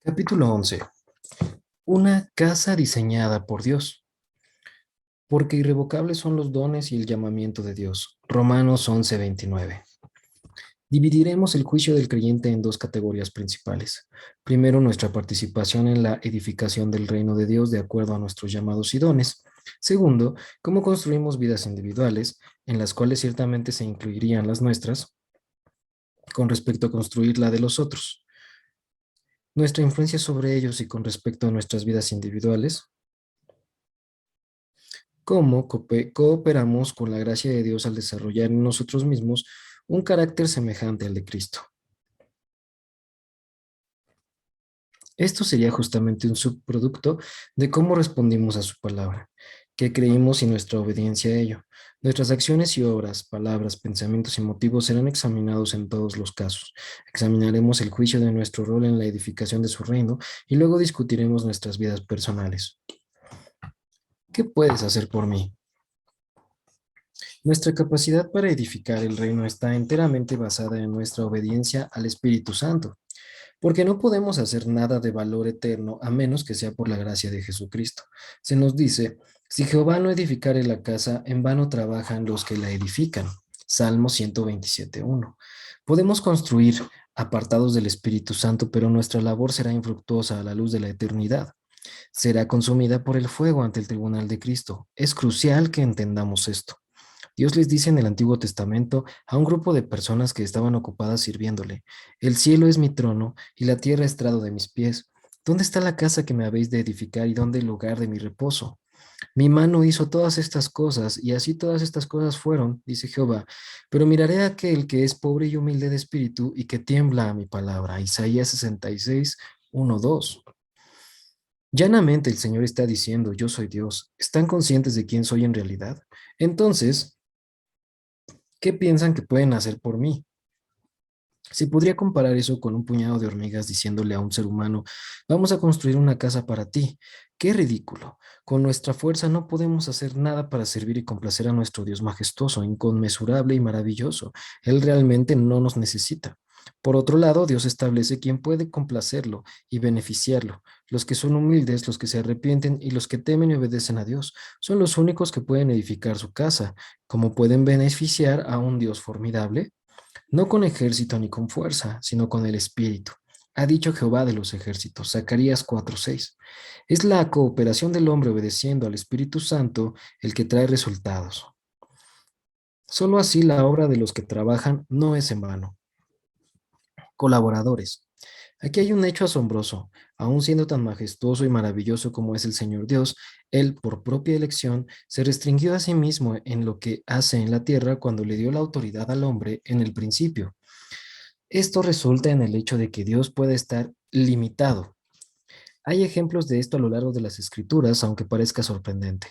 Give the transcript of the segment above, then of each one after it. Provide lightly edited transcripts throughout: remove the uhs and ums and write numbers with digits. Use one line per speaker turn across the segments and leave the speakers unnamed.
Capítulo 11. Una casa diseñada por Dios, porque irrevocables son los dones y el llamamiento de Dios. Romanos 11:29. Dividiremos el juicio del creyente en dos categorías principales. Primero, nuestra participación en la edificación del reino de Dios de acuerdo a nuestros llamados y dones. Segundo, cómo construimos vidas individuales, en las cuales ciertamente se incluirían las nuestras, con respecto a construir la de los otros. Nuestra influencia sobre ellos y con respecto a nuestras vidas individuales, cómo cooperamos con la gracia de Dios al desarrollar en nosotros mismos un carácter semejante al de Cristo. Esto sería justamente un subproducto de cómo respondimos a su palabra, qué creímos y nuestra obediencia a ello. Nuestras acciones y obras, palabras, pensamientos y motivos serán examinados en todos los casos. Examinaremos el juicio de nuestro rol en la edificación de su reino y luego discutiremos nuestras vidas personales. ¿Qué puedes hacer por mí? Nuestra capacidad para edificar el reino está enteramente basada en nuestra obediencia al Espíritu Santo, porque no podemos hacer nada de valor eterno a menos que sea por la gracia de Jesucristo. Se nos dice, si Jehová no edificare la casa, en vano trabajan los que la edifican. Salmo 127:1. Podemos construir apartados del Espíritu Santo, pero nuestra labor será infructuosa a la luz de la eternidad. Será consumida por el fuego ante el tribunal de Cristo. Es crucial que entendamos esto. Dios les dice en el Antiguo Testamento a un grupo de personas que estaban ocupadas sirviéndole, el cielo es mi trono y la tierra estrado de mis pies. ¿Dónde está la casa que me habéis de edificar y dónde el lugar de mi reposo? Mi mano hizo todas estas cosas y así todas estas cosas fueron, dice Jehová. Pero miraré a aquel que es pobre y humilde de espíritu y que tiembla a mi palabra. Isaías 66:1-2. Llanamente el Señor está diciendo, yo soy Dios. ¿Están conscientes de quién soy en realidad? Entonces, ¿qué piensan que pueden hacer por mí? Se podría comparar eso con un puñado de hormigas diciéndole a un ser humano, vamos a construir una casa para ti. ¡Qué ridículo! Con nuestra fuerza no podemos hacer nada para servir y complacer a nuestro Dios majestuoso, inconmensurable y maravilloso. Él realmente no nos necesita. Por otro lado, Dios establece quién puede complacerlo y beneficiarlo. Los que son humildes, los que se arrepienten y los que temen y obedecen a Dios son los únicos que pueden edificar su casa. ¿Cómo pueden beneficiar a un Dios formidable? No con ejército ni con fuerza, sino con el espíritu. Ha dicho Jehová de los ejércitos, Zacarías 4:6. Es la cooperación del hombre obedeciendo al Espíritu Santo el que trae resultados. Solo así la obra de los que trabajan no es en vano. Colaboradores. Aquí hay un hecho asombroso. Aun siendo tan majestuoso y maravilloso como es el Señor Dios, Él, por propia elección, se restringió a sí mismo en lo que hace en la tierra cuando le dio la autoridad al hombre en el principio. Esto resulta en el hecho de que Dios puede estar limitado. Hay ejemplos de esto a lo largo de las escrituras, aunque parezca sorprendente.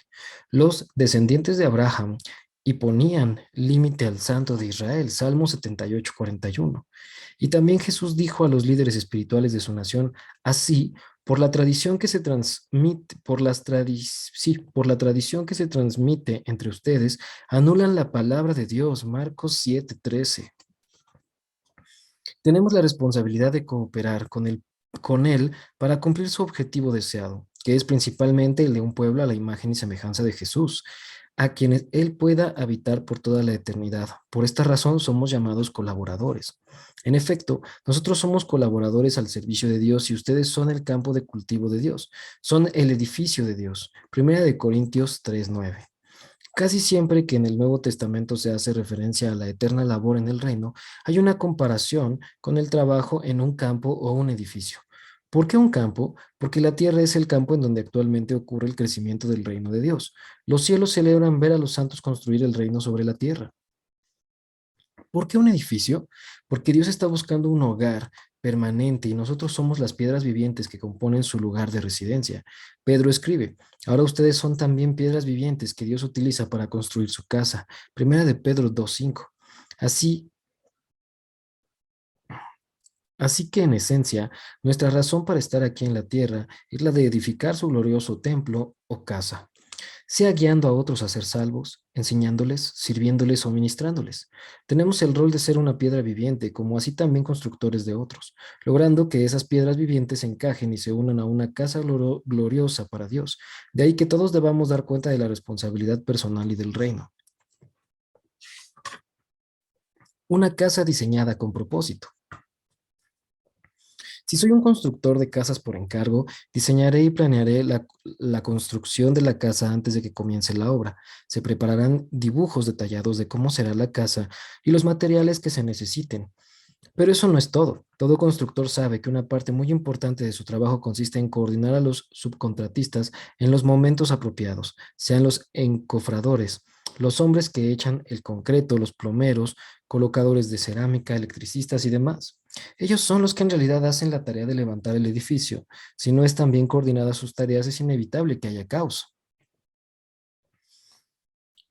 Los descendientes de Abraham y ponían límite al santo de Israel, Salmo 78:41. Y también Jesús dijo a los líderes espirituales de su nación, así, por la tradición que se transmite, por la tradición que se transmite entre ustedes, anulan la palabra de Dios, Marcos 7:13. Tenemos la responsabilidad de cooperar con él para cumplir su objetivo deseado, que es principalmente el de un pueblo a la imagen y semejanza de Jesús, a quienes él pueda habitar por toda la eternidad. Por esta razón somos llamados colaboradores. En efecto, nosotros somos colaboradores al servicio de Dios y ustedes son el campo de cultivo de Dios, son el edificio de Dios. Primera de Corintios 3:9. Casi siempre que en el Nuevo Testamento se hace referencia a la eterna labor en el reino, hay una comparación con el trabajo en un campo o un edificio. ¿Por qué un campo? Porque la tierra es el campo en donde actualmente ocurre el crecimiento del reino de Dios. Los cielos celebran ver a los santos construir el reino sobre la tierra. ¿Por qué un edificio? Porque Dios está buscando un hogar permanente y nosotros somos las piedras vivientes que componen su lugar de residencia. Pedro escribe, ahora ustedes son también piedras vivientes que Dios utiliza para construir su casa. Primera de Pedro 2:5. Así, así que en esencia, nuestra razón para estar aquí en la tierra es la de edificar su glorioso templo o casa. sea guiando a otros a ser salvos, enseñándoles, sirviéndoles o ministrándoles. Tenemos el rol de ser una piedra viviente, como así también constructores de otros, logrando que esas piedras vivientes encajen y se unan a una casa gloriosa para Dios. De ahí que todos debamos dar cuenta de la responsabilidad personal y del reino. Una casa diseñada con propósito. Si soy un constructor de casas por encargo, diseñaré y planearé la construcción de la casa antes de que comience la obra. Se prepararán dibujos detallados de cómo será la casa y los materiales que se necesiten. Pero eso no es todo. Todo constructor sabe que una parte muy importante de su trabajo consiste en coordinar a los subcontratistas en los momentos apropiados, sean los encofradores, los hombres que echan el concreto, los plomeros, colocadores de cerámica, electricistas y demás. Ellos son los que en realidad hacen la tarea de levantar el edificio. Si no están bien coordinadas sus tareas, es inevitable que haya caos.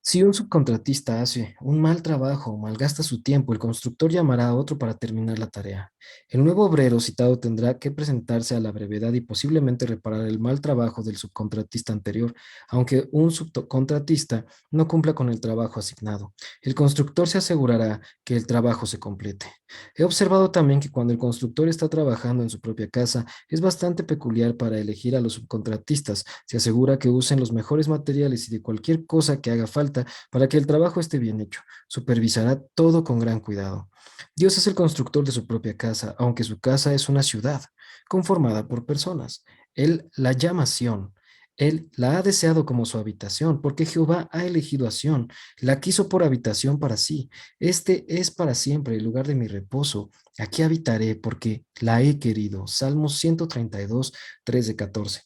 Si un subcontratista hace un mal trabajo o malgasta su tiempo, el constructor llamará a otro para terminar la tarea. El nuevo obrero citado tendrá que presentarse a la brevedad y posiblemente reparar el mal trabajo del subcontratista anterior, aunque un subcontratista no cumpla con el trabajo asignado. El constructor se asegurará que el trabajo se complete. He observado también que cuando el constructor está trabajando en su propia casa, es bastante peculiar para elegir a los subcontratistas. Se asegura que usen los mejores materiales y de cualquier cosa que haga falta para que el trabajo esté bien hecho. Supervisará todo con gran cuidado. Dios es el constructor de su propia casa, aunque su casa es una ciudad conformada por personas. Él la llama Sión. Él la ha deseado como su habitación, porque Jehová ha elegido a Sión, la quiso por habitación para sí. Este es para siempre el lugar de mi reposo. Aquí habitaré porque la he querido. Salmos 132, 3 de 14.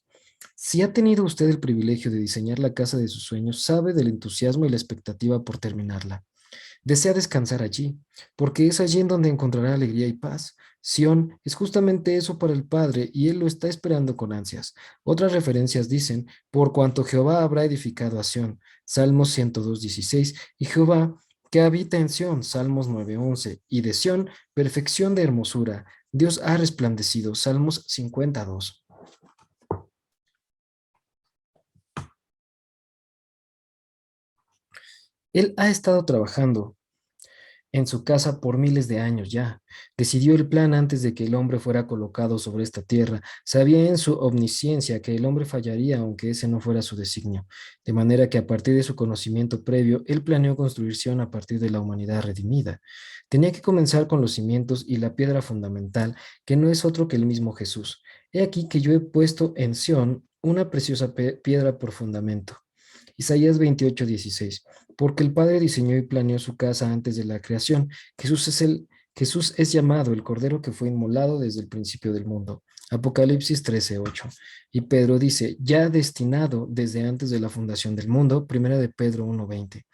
Si ha tenido usted el privilegio de diseñar la casa de sus sueños, sabe del entusiasmo y la expectativa por terminarla. Desea descansar allí, porque es allí en donde encontrará alegría y paz. Sión es justamente eso para el Padre y Él lo está esperando con ansias. Otras referencias dicen, por cuanto Jehová habrá edificado a Sión, Salmos 102:16, y Jehová que habita en Sión, Salmos 9:11, y de Sión, perfección de hermosura. Dios ha resplandecido, Salmos 52. Él ha estado trabajando en su casa por miles de años ya. Decidió el plan antes de que el hombre fuera colocado sobre esta tierra. Sabía en su omnisciencia que el hombre fallaría aunque ese no fuera su designio. De manera que a partir de su conocimiento previo, él planeó construir Sion a partir de la humanidad redimida. Tenía que comenzar con los cimientos y la piedra fundamental, que no es otro que el mismo Jesús. He aquí que yo he puesto en Sion una preciosa piedra por fundamento. Isaías 28:16, porque el Padre diseñó y planeó su casa antes de la creación. Jesús es llamado el Cordero que fue inmolado desde el principio del mundo. Apocalipsis 13:8. Y Pedro dice, ya destinado desde antes de la fundación del mundo, primera de Pedro 1:20.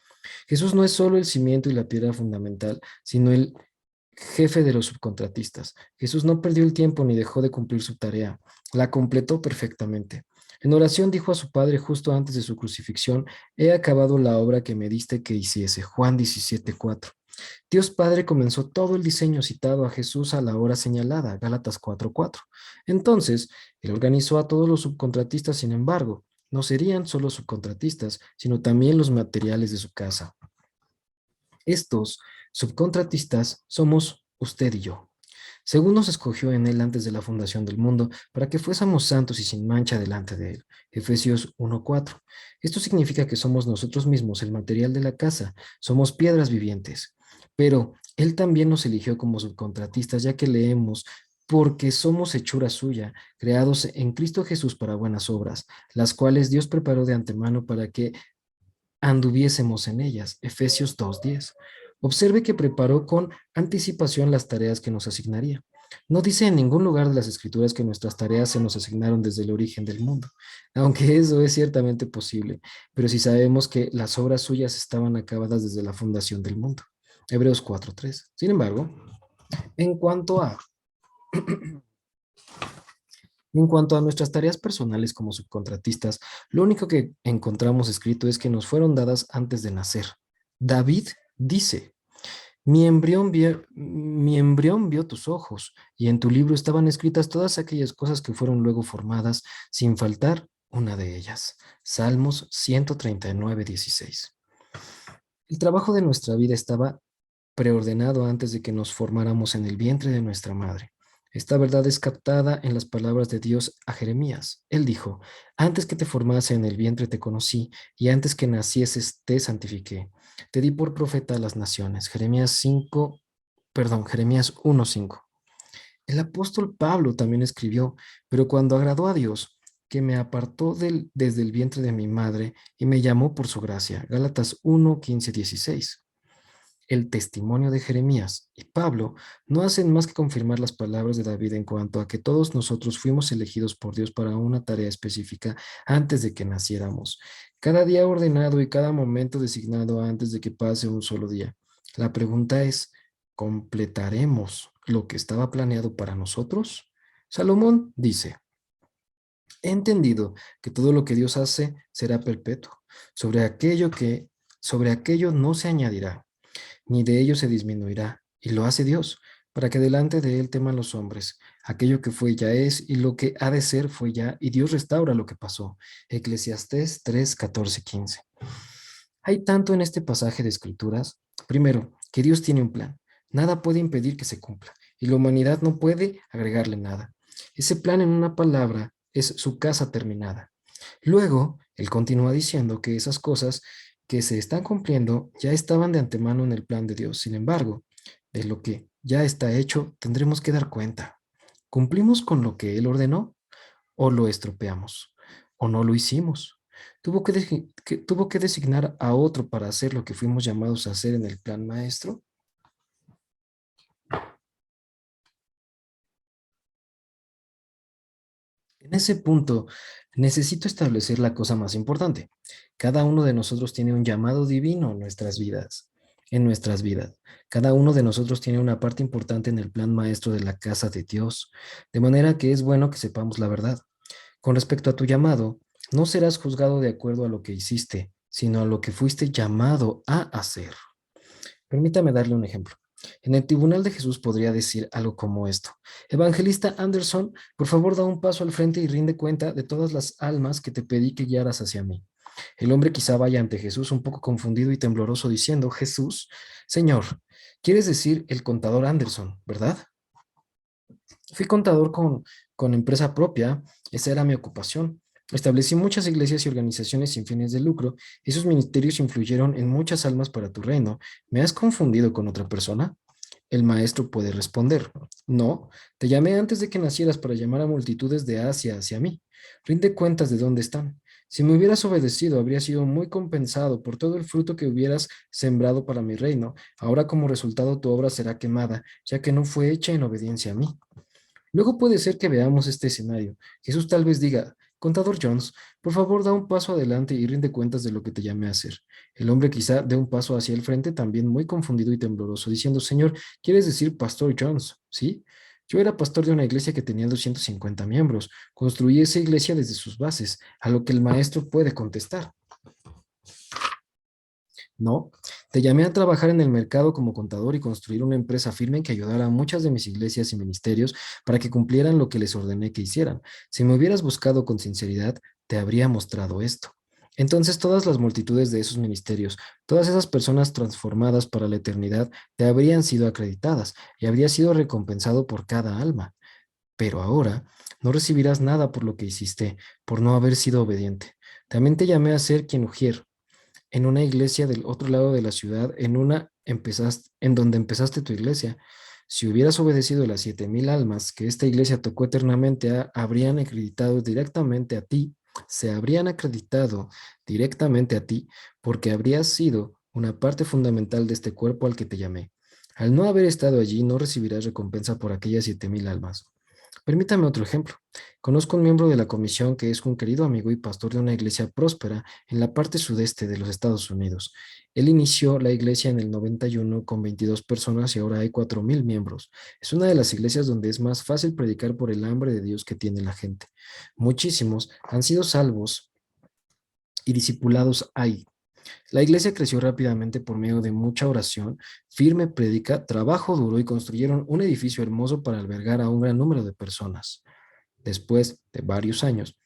Jesús no es solo el cimiento y la piedra fundamental, sino el jefe de los subcontratistas. Jesús no perdió el tiempo ni dejó de cumplir su tarea, la completó perfectamente. En oración dijo a su Padre justo antes de su crucifixión, he acabado la obra que me diste que hiciese. Juan 17:4. Dios Padre comenzó todo el diseño citado a Jesús a la hora señalada, Gálatas 4:4. Entonces, Él organizó a todos los subcontratistas, sin embargo, no serían solo subcontratistas, sino también los materiales de su casa. Estos subcontratistas somos usted y yo. Según nos escogió en Él antes de la fundación del mundo, para que fuésemos santos y sin mancha delante de Él. Efesios 1:4. Esto significa que somos nosotros mismos el material de la casa, somos piedras vivientes. Pero Él también nos eligió como subcontratistas, ya que leemos, porque somos hechura suya, creados en Cristo Jesús para buenas obras, las cuales Dios preparó de antemano para que anduviésemos en ellas. Efesios 2:10. Observe que preparó con anticipación las tareas que nos asignaría. No dice en ningún lugar de las Escrituras que nuestras tareas se nos asignaron desde el origen del mundo, aunque eso es ciertamente posible, pero si sabemos que las obras suyas estaban acabadas desde la fundación del mundo. Hebreos 4:3. Sin embargo, en cuanto a En cuanto a nuestras tareas personales como subcontratistas, lo único que encontramos escrito es que nos fueron dadas antes de nacer. David dice, mi embrión vio tus ojos, y en tu libro estaban escritas todas aquellas cosas que fueron luego formadas, sin faltar una de ellas. Salmos 139:16. El trabajo de nuestra vida estaba preordenado antes de que nos formáramos en el vientre de nuestra madre. Esta verdad es captada en las palabras de Dios a Jeremías. Él dijo: antes que te formase en el vientre te conocí, y antes que nacieses te santifiqué. Te di por profeta a las naciones. Jeremías 1:5. El apóstol Pablo también escribió: pero cuando agradó a Dios, que me apartó desde el vientre de mi madre y me llamó por su gracia. Gálatas 1:15-16. El testimonio de Jeremías y Pablo no hacen más que confirmar las palabras de David en cuanto a que todos nosotros fuimos elegidos por Dios para una tarea específica antes de que naciéramos. Cada día ordenado y cada momento designado antes de que pase un solo día. La pregunta es: ¿completaremos lo que estaba planeado para nosotros? Salomón dice: he entendido que todo lo que Dios hace será perpetuo. Sobre aquello no se añadirá ni de ello se disminuirá, y lo hace Dios, para que delante de él teman los hombres. Aquello que fue ya es, y lo que ha de ser fue ya, y Dios restaura lo que pasó. Eclesiastés 3:14-15. Hay tanto en este pasaje de escrituras. Primero, que Dios tiene un plan. Nada puede impedir que se cumpla, y la humanidad no puede agregarle nada. Ese plan, en una palabra, es su casa terminada. Luego, él continúa diciendo que esas cosas que se están cumpliendo ya estaban de antemano en el plan de Dios. Sin embargo, de lo que ya está hecho, tendremos que dar cuenta. ¿Cumplimos con lo que él ordenó o lo estropeamos o no lo hicimos? Tuvo que designar a otro para hacer lo que fuimos llamados a hacer en el plan maestro. En ese punto, necesito establecer la cosa más importante. Cada uno de nosotros tiene un llamado divino en nuestras vidas. En nuestras vidas. Cada uno de nosotros tiene una parte importante en el plan maestro de la casa de Dios, de manera que es bueno que sepamos la verdad. Con respecto a tu llamado, no serás juzgado de acuerdo a lo que hiciste, sino a lo que fuiste llamado a hacer. Permítame darle un ejemplo. En el tribunal de Jesús podría decir algo como esto: Evangelista Anderson, por favor da un paso al frente y rinde cuenta de todas las almas que te pedí que guiaras hacia mí. El hombre quizá vaya ante Jesús un poco confundido y tembloroso diciendo: Jesús, Señor, quieres decir el contador Anderson, ¿verdad? Fui contador con empresa propia, esa era mi ocupación. Establecí muchas iglesias y organizaciones sin fines de lucro. Esos ministerios influyeron en muchas almas para tu reino. ¿Me has confundido con otra persona? El maestro puede responder: no, te llamé antes de que nacieras para llamar a multitudes de Asia hacia mí. Rinde cuentas de dónde están. Si me hubieras obedecido, habría sido muy compensado por todo el fruto que hubieras sembrado para mi reino. Ahora, como resultado, tu obra será quemada, ya que no fue hecha en obediencia a mí. Luego puede ser que veamos este escenario. Jesús tal vez diga: contador Jones, por favor da un paso adelante y rinde cuentas de lo que te llamé a hacer. El hombre quizá dé un paso hacia el frente, también muy confundido y tembloroso, diciendo: Señor, ¿quieres decir Pastor Jones? ¿Sí? Yo era pastor de una iglesia que tenía 250 miembros. Construí esa iglesia desde sus bases, a lo que el maestro puede contestar: no, te llamé a trabajar en el mercado como contador y construir una empresa firme que ayudara a muchas de mis iglesias y ministerios para que cumplieran lo que les ordené que hicieran. Si me hubieras buscado con sinceridad, te habría mostrado esto. Entonces todas las multitudes de esos ministerios, todas esas personas transformadas para la eternidad, te habrían sido acreditadas y habrías sido recompensado por cada alma. Pero ahora no recibirás nada por lo que hiciste, por no haber sido obediente. También te llamé a ser quien ujier, en una iglesia del otro lado de la ciudad, en donde empezaste tu iglesia. Si hubieras obedecido las 7,000 almas que esta iglesia tocó eternamente, habrían acreditado directamente a ti, se habrían acreditado directamente a ti, porque habrías sido una parte fundamental de este cuerpo al que te llamé. Al no haber estado allí, no recibirás recompensa por aquellas 7,000 almas. Permítame otro ejemplo. Conozco un miembro de la comisión que es un querido amigo y pastor de una iglesia próspera en la parte sudeste de los Estados Unidos. Él inició la iglesia en el 91 con 22 personas y ahora hay 4,000 miembros. Es una de las iglesias donde es más fácil predicar por el hambre de Dios que tiene la gente. Muchísimos han sido salvos y discipulados ahí. La iglesia creció rápidamente por medio de mucha oración, firme prédica, trabajo duro, y construyeron un edificio hermoso para albergar a un gran número de personas. Después de varios años,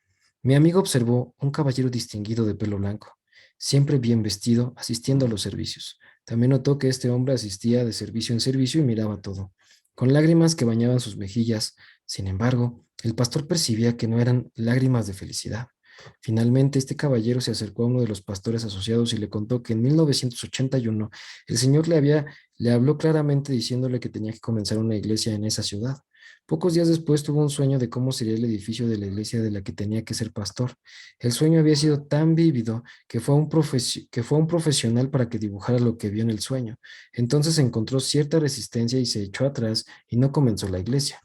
Mi amigo observó un caballero distinguido de pelo blanco, siempre bien vestido, asistiendo a los servicios. También notó que este hombre asistía de servicio en servicio y miraba todo, con lágrimas que bañaban sus mejillas. Sin embargo, el pastor percibía que no eran lágrimas de felicidad. Finalmente, este caballero se acercó a uno de los pastores asociados y le contó que en 1981 el Señor le habló claramente diciéndole que tenía que comenzar una iglesia en esa ciudad. Pocos días después tuvo un sueño de cómo sería el edificio de la iglesia de la que tenía que ser pastor. El sueño había sido tan vívido que fue a un profesional para que dibujara lo que vio en el sueño. Entonces encontró cierta resistencia y se echó atrás y no comenzó la iglesia.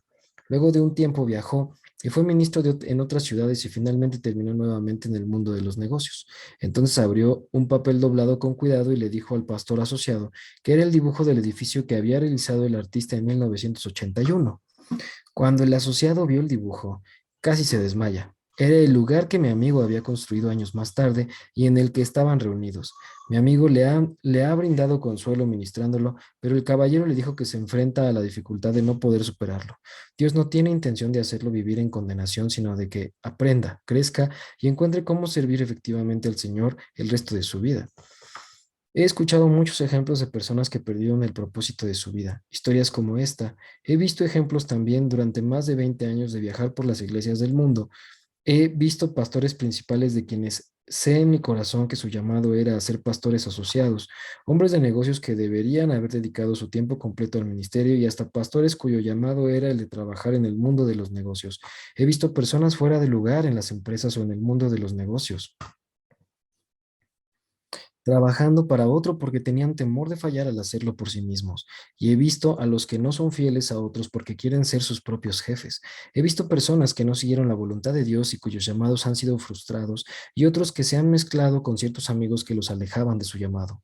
Luego de un tiempo viajó y fue ministro en otras ciudades y finalmente terminó nuevamente en el mundo de los negocios. Entonces abrió un papel doblado con cuidado y le dijo al pastor asociado que era el dibujo del edificio que había realizado el artista en 1981. Cuando el asociado vio el dibujo, casi se desmaya. Era el lugar que mi amigo había construido años más tarde y en el que estaban reunidos. Mi amigo le ha brindado consuelo ministrándolo, pero el caballero le dijo que se enfrenta a la dificultad de no poder superarlo. Dios no tiene intención de hacerlo vivir en condenación, sino de que aprenda, crezca y encuentre cómo servir efectivamente al Señor el resto de su vida. He escuchado muchos ejemplos de personas que perdieron el propósito de su vida, historias como esta. He visto ejemplos también durante más de 20 años de viajar por las iglesias del mundo. He visto pastores principales de quienes sé en mi corazón que su llamado era a ser pastores asociados, hombres de negocios que deberían haber dedicado su tiempo completo al ministerio y hasta pastores cuyo llamado era el de trabajar en el mundo de los negocios. He visto personas fuera de lugar en las empresas o en el mundo de los negocios trabajando para otro porque tenían temor de fallar al hacerlo por sí mismos. Y he visto a los que no son fieles a otros porque quieren ser sus propios jefes. He visto personas que no siguieron la voluntad de Dios y cuyos llamados han sido frustrados, y otros que se han mezclado con ciertos amigos que los alejaban de su llamado.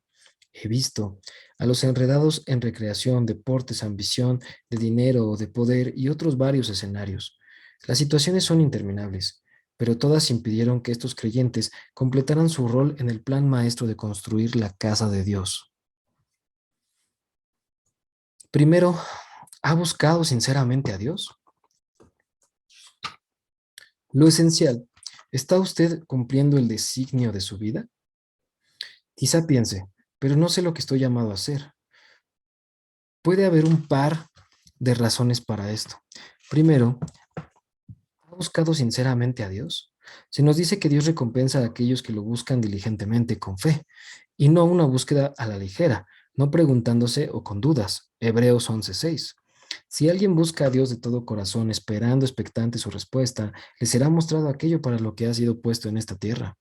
He visto a los enredados en recreación, deportes, ambición, de dinero o de poder y otros varios escenarios. Las situaciones son interminables, pero todas impidieron que estos creyentes completaran su rol en el plan maestro de construir la casa de Dios. Primero, ¿ha buscado sinceramente a Dios? Lo esencial, ¿está usted cumpliendo el designio de su vida? Quizá piense, pero no sé lo que estoy llamado a hacer. Puede haber un par de razones para esto. Primero, ¿ha buscado sinceramente a Dios? Se nos dice que Dios recompensa a aquellos que lo buscan diligentemente con fe, y no una búsqueda a la ligera, no preguntándose o con dudas. Hebreos 11:6. Si alguien busca a Dios de todo corazón, esperando expectante su respuesta, le será mostrado aquello para lo que ha sido puesto en esta tierra.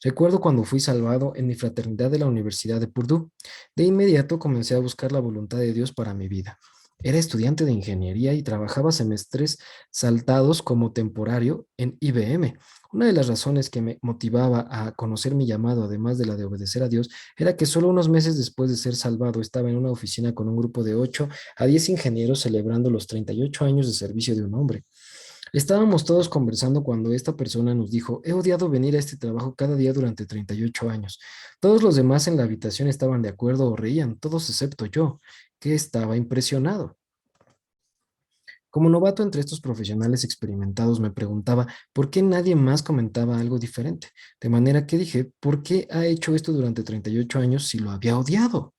Recuerdo cuando fui salvado en mi fraternidad de la Universidad de Purdue. De inmediato comencé a buscar la voluntad de Dios para mi vida. Era estudiante de ingeniería y trabajaba semestres saltados como temporario en IBM. Una de las razones que me motivaba a conocer mi llamado, además de la de obedecer a Dios, era que solo unos meses después de ser salvado estaba en una oficina con un grupo de 8 a 10 ingenieros celebrando los 38 años de servicio de un hombre. Estábamos todos conversando cuando esta persona nos dijo, he odiado venir a este trabajo cada día durante 38 años. Todos los demás en la habitación estaban de acuerdo o reían, todos excepto yo, que estaba impresionado. Como novato entre estos profesionales experimentados me preguntaba por qué nadie más comentaba algo diferente. De manera que dije, ¿por qué ha hecho esto durante 38 años si lo había odiado?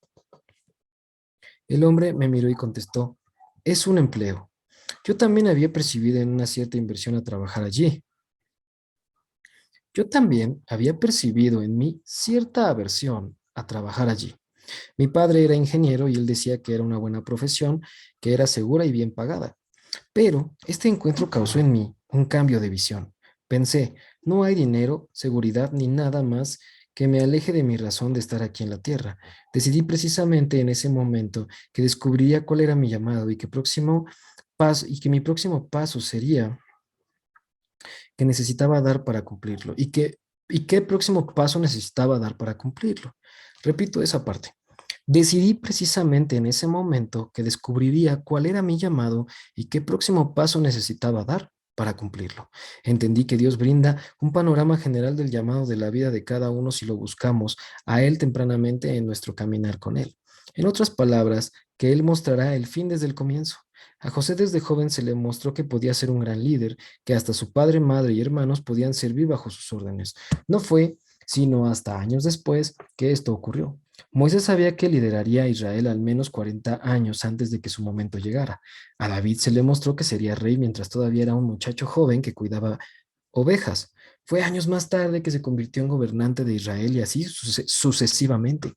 El hombre me miró y contestó, es un empleo. Yo también había percibido en una cierta inversión a trabajar allí. Yo también había percibido en mí cierta aversión a trabajar allí. Mi padre era ingeniero y él decía que era una buena profesión, que era segura y bien pagada. Pero este encuentro causó en mí un cambio de visión. Pensé, no hay dinero, seguridad ni nada más que me aleje de mi razón de estar aquí en la tierra. Decidí precisamente en ese momento que descubriría cuál era mi llamado y que mi próximo paso sería que necesitaba dar para cumplirlo y qué próximo paso necesitaba dar para cumplirlo. Repito esa parte. Decidí precisamente en ese momento que descubriría cuál era mi llamado y qué próximo paso necesitaba dar para cumplirlo. Entendí que Dios brinda un panorama general del llamado de la vida de cada uno si lo buscamos a Él tempranamente en nuestro caminar con Él. En otras palabras, que Él mostrará el fin desde el comienzo. A José desde joven se le mostró que podía ser un gran líder, que hasta su padre, madre y hermanos podían servir bajo sus órdenes. No fue sino hasta años después que esto ocurrió. Moisés sabía que lideraría a Israel al menos 40 años antes de que su momento llegara. A David se le mostró que sería rey mientras todavía era un muchacho joven que cuidaba ovejas. Fue años más tarde que se convirtió en gobernante de Israel y así sucesivamente.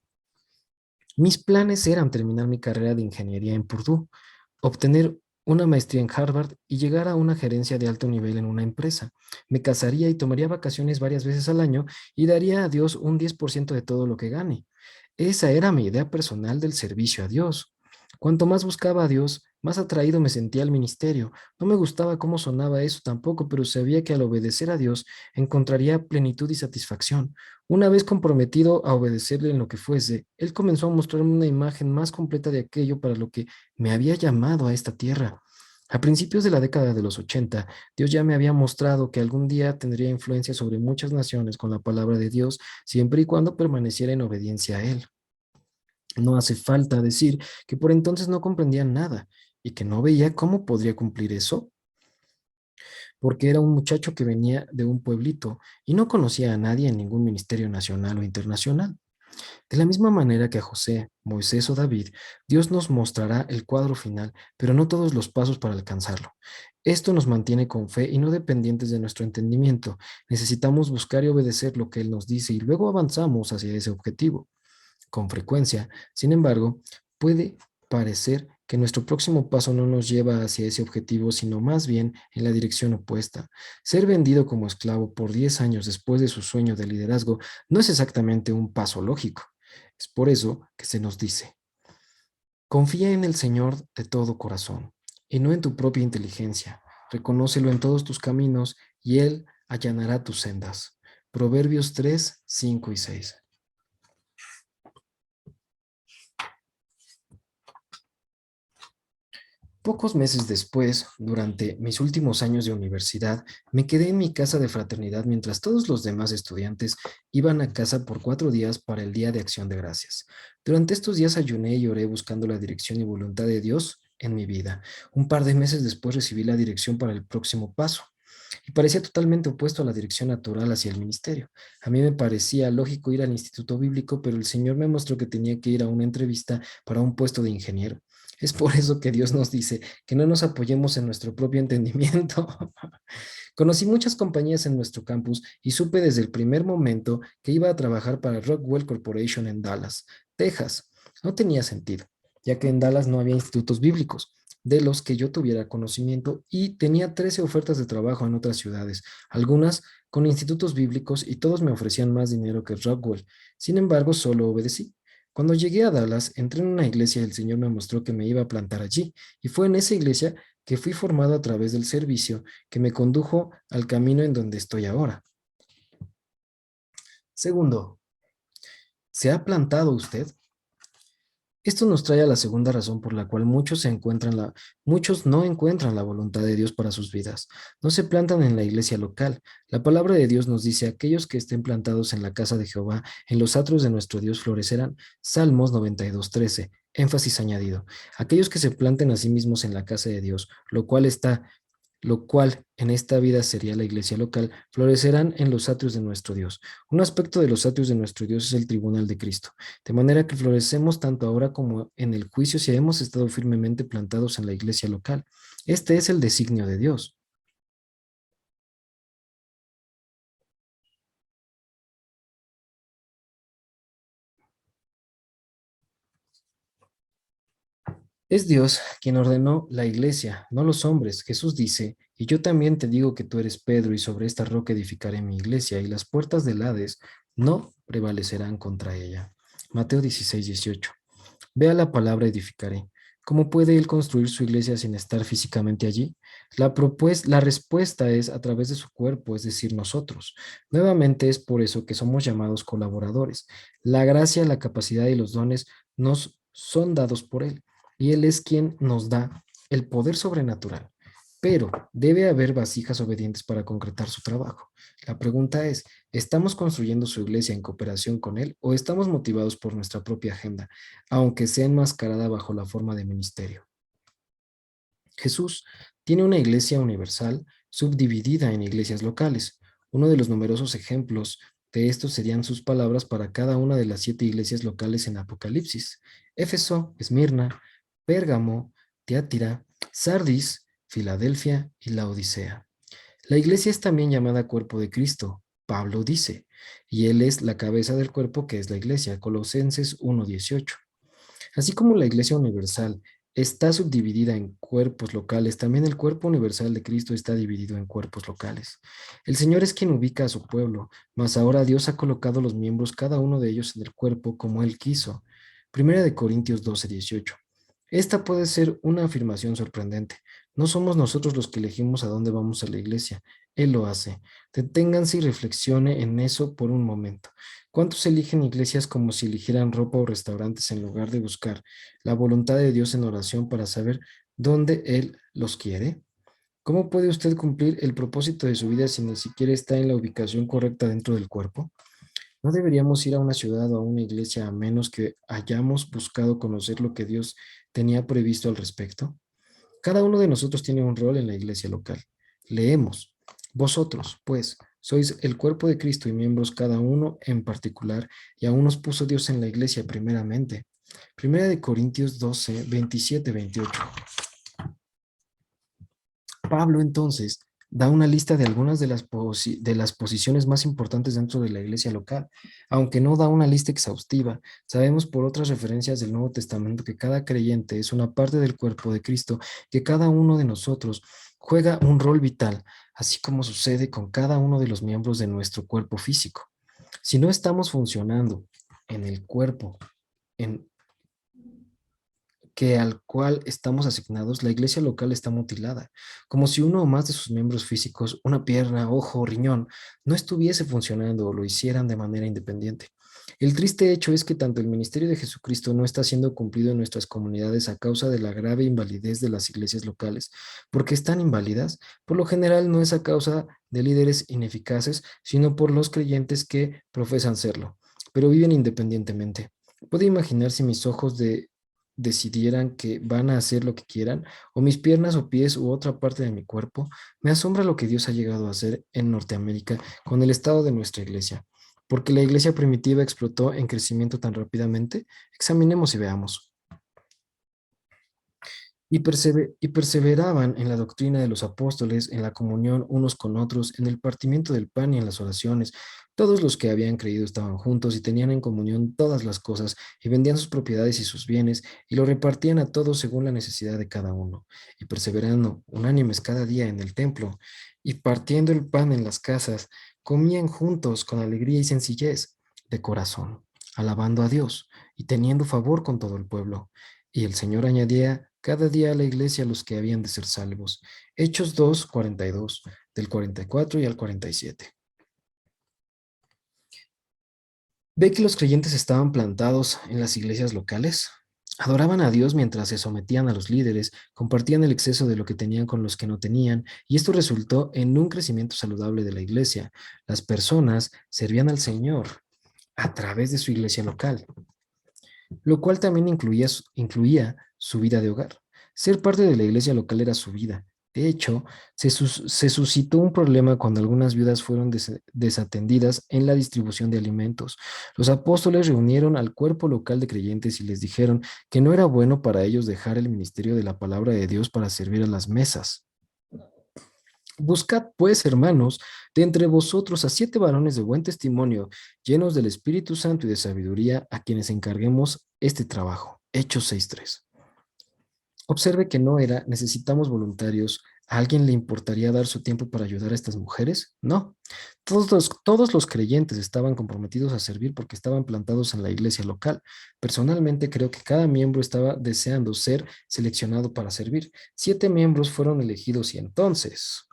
Mis planes eran terminar mi carrera de ingeniería en Purdue, obtener una maestría en Harvard y llegar a una gerencia de alto nivel en una empresa. Me casaría y tomaría vacaciones varias veces al año y daría a Dios un 10% de todo lo que gane. Esa era mi idea personal del servicio a Dios. Cuanto más buscaba a Dios, más atraído me sentía al ministerio. No me gustaba cómo sonaba eso tampoco, pero sabía que al obedecer a Dios encontraría plenitud y satisfacción. Una vez comprometido a obedecerle en lo que fuese, Él comenzó a mostrarme una imagen más completa de aquello para lo que me había llamado a esta tierra. A principios de la década de los 80, Dios ya me había mostrado que algún día tendría influencia sobre muchas naciones con la palabra de Dios, siempre y cuando permaneciera en obediencia a Él. No hace falta decir que por entonces no comprendía nada y que no veía cómo podría cumplir eso, porque era un muchacho que venía de un pueblito y no conocía a nadie en ningún ministerio nacional o internacional. De la misma manera que a José, Moisés o David, Dios nos mostrará el cuadro final, pero no todos los pasos para alcanzarlo. Esto nos mantiene con fe y no dependientes de nuestro entendimiento. Necesitamos buscar y obedecer lo que Él nos dice y luego avanzamos hacia ese objetivo. Con frecuencia, sin embargo, puede parecer que nuestro próximo paso no nos lleva hacia ese objetivo, sino más bien en la dirección opuesta. Ser vendido como esclavo por 10 años después de su sueño de liderazgo no es exactamente un paso lógico. Es por eso que se nos dice, confía en el Señor de todo corazón y no en tu propia inteligencia. Reconócelo en todos tus caminos y Él allanará tus sendas. Proverbios 3, 5 y 6. Pocos meses después, durante mis últimos años de universidad, me quedé en mi casa de fraternidad mientras todos los demás estudiantes iban a casa por 4 días para el Día de Acción de Gracias. Durante estos días ayuné y oré buscando la dirección y voluntad de Dios en mi vida. Un par de meses después recibí la dirección para el próximo paso y parecía totalmente opuesto a la dirección natural hacia el ministerio. A mí me parecía lógico ir al instituto bíblico, pero el Señor me mostró que tenía que ir a una entrevista para un puesto de ingeniero. Es por eso que Dios nos dice que no nos apoyemos en nuestro propio entendimiento. Conocí muchas compañías en nuestro campus y supe desde el primer momento que iba a trabajar para Rockwell Corporation en Dallas, Texas. No tenía sentido, ya que en Dallas no había institutos bíblicos de los que yo tuviera conocimiento y tenía 13 ofertas de trabajo en otras ciudades, algunas con institutos bíblicos y todos me ofrecían más dinero que Rockwell. Sin embargo, solo obedecí. Cuando llegué a Dallas, entré en una iglesia y el Señor me mostró que me iba a plantar allí. Y fue en esa iglesia que fui formado a través del servicio que me condujo al camino en donde estoy ahora. Segundo, ¿se ha plantado usted? Esto nos trae a la segunda razón por la cual muchos no encuentran la voluntad de Dios para sus vidas. No se plantan en la iglesia local. La palabra de Dios nos dice, aquellos que estén plantados en la casa de Jehová, en los atrios de nuestro Dios florecerán. Salmos 92:13. Énfasis añadido. Aquellos que se planten a sí mismos en la casa de Dios, lo cual en esta vida sería la iglesia local, florecerán en los atrios de nuestro Dios. Un aspecto de los atrios de nuestro Dios es el tribunal de Cristo, de manera que florecemos tanto ahora como en el juicio si hemos estado firmemente plantados en la iglesia local. Este es el designio de Dios. Es Dios quien ordenó la iglesia, no los hombres. Jesús dice, y yo también te digo que tú eres Pedro y sobre esta roca edificaré mi iglesia y las puertas del Hades no prevalecerán contra ella. Mateo 16:18. Vea la palabra edificaré. ¿Cómo puede él construir su iglesia sin estar físicamente allí? La respuesta es a través de su cuerpo, es decir, nosotros. Nuevamente es por eso que somos llamados colaboradores. La gracia, la capacidad y los dones nos son dados por él y él es quien nos da el poder sobrenatural. Pero debe haber vasijas obedientes para concretar su trabajo. La pregunta es, ¿estamos construyendo su iglesia en cooperación con él o estamos motivados por nuestra propia agenda, aunque sea enmascarada bajo la forma de ministerio? Jesús tiene una iglesia universal subdividida en iglesias locales. Uno de los numerosos ejemplos de esto serían sus palabras para cada una de las 7 iglesias locales en Apocalipsis: Éfeso, Esmirna, Pérgamo, Tiátira, Sardis, Filadelfia y Laodicea. La iglesia es también llamada cuerpo de Cristo, Pablo dice, y él es la cabeza del cuerpo que es la iglesia, Colosenses 1:18. Así como la Iglesia Universal está subdividida en cuerpos locales, también el cuerpo universal de Cristo está dividido en cuerpos locales. El Señor es quien ubica a su pueblo, mas ahora Dios ha colocado los miembros, cada uno de ellos, en el cuerpo como Él quiso. Primera de Corintios 12:18. Esta puede ser una afirmación sorprendente. No somos nosotros los que elegimos a dónde vamos a la iglesia. Él lo hace. Deténganse y reflexione en eso por un momento. ¿Cuántos eligen iglesias como si eligieran ropa o restaurantes en lugar de buscar la voluntad de Dios en oración para saber dónde Él los quiere? ¿Cómo puede usted cumplir el propósito de su vida si ni siquiera está en la ubicación correcta dentro del cuerpo? ¿No deberíamos ir a una ciudad o a una iglesia a menos que hayamos buscado conocer lo que Dios tenía previsto al respecto? Cada uno de nosotros tiene un rol en la iglesia local. Leemos: vosotros, pues, sois el cuerpo de Cristo y miembros cada uno en particular, y aún nos puso Dios en la iglesia primeramente. Primera de Corintios 12, 27, 28. Pablo entonces da una lista de algunas de las posiciones más importantes dentro de la iglesia local. Aunque no da una lista exhaustiva, sabemos por otras referencias del Nuevo Testamento que cada creyente es una parte del cuerpo de Cristo, que cada uno de nosotros juega un rol vital, así como sucede con cada uno de los miembros de nuestro cuerpo físico. Si no estamos funcionando en el cuerpo, en que al cual estamos asignados, la iglesia local está mutilada, como si uno o más de sus miembros físicos, una pierna, ojo o riñón, no estuviese funcionando o lo hicieran de manera independiente. El triste hecho es que tanto el ministerio de Jesucristo no está siendo cumplido en nuestras comunidades a causa de la grave invalidez de las iglesias locales. Porque están inválidas, por lo general no es a causa de líderes ineficaces, sino por los creyentes que profesan serlo, pero viven independientemente. ¿Puede imaginar si mis ojos decidieran que van a hacer lo que quieran, o mis piernas o pies u otra parte de mi cuerpo? Me asombra lo que Dios ha llegado a hacer en Norteamérica con el estado de nuestra iglesia. ¿Porque la iglesia primitiva explotó en crecimiento tan rápidamente? Examinemos y veamos. Y perseveraban en la doctrina de los apóstoles, en la comunión unos con otros, en el partimiento del pan y en las oraciones. Todos los que habían creído estaban juntos y tenían en comunión todas las cosas, y vendían sus propiedades y sus bienes, y lo repartían a todos según la necesidad de cada uno. Y perseverando unánimes cada día en el templo, y partiendo el pan en las casas, comían juntos con alegría y sencillez de corazón, alabando a Dios y teniendo favor con todo el pueblo. Y el Señor añadía cada día a la iglesia a los que habían de ser salvos. Hechos 2:42, del 44 y al 47. ¿Ve que los creyentes estaban plantados en las iglesias locales? Adoraban a Dios mientras se sometían a los líderes, compartían el exceso de lo que tenían con los que no tenían, y esto resultó en un crecimiento saludable de la iglesia. Las personas servían al Señor a través de su iglesia local, lo cual también incluía su vida de hogar. Ser parte de la iglesia local era su vida. De hecho, se suscitó un problema cuando algunas viudas fueron desatendidas en la distribución de alimentos. Los apóstoles reunieron al cuerpo local de creyentes y les dijeron que no era bueno para ellos dejar el ministerio de la palabra de Dios para servir a las mesas. Buscad, pues, hermanos, de entre vosotros a 7 varones de buen testimonio, llenos del Espíritu Santo y de sabiduría, a quienes encarguemos este trabajo. Hechos 6:3. Observe que no era: necesitamos voluntarios. ¿A alguien le importaría dar su tiempo para ayudar a estas mujeres? No. Todos los creyentes estaban comprometidos a servir porque estaban plantados en la iglesia local. Personalmente creo que cada miembro estaba deseando ser seleccionado para servir. 7 miembros fueron elegidos y entonces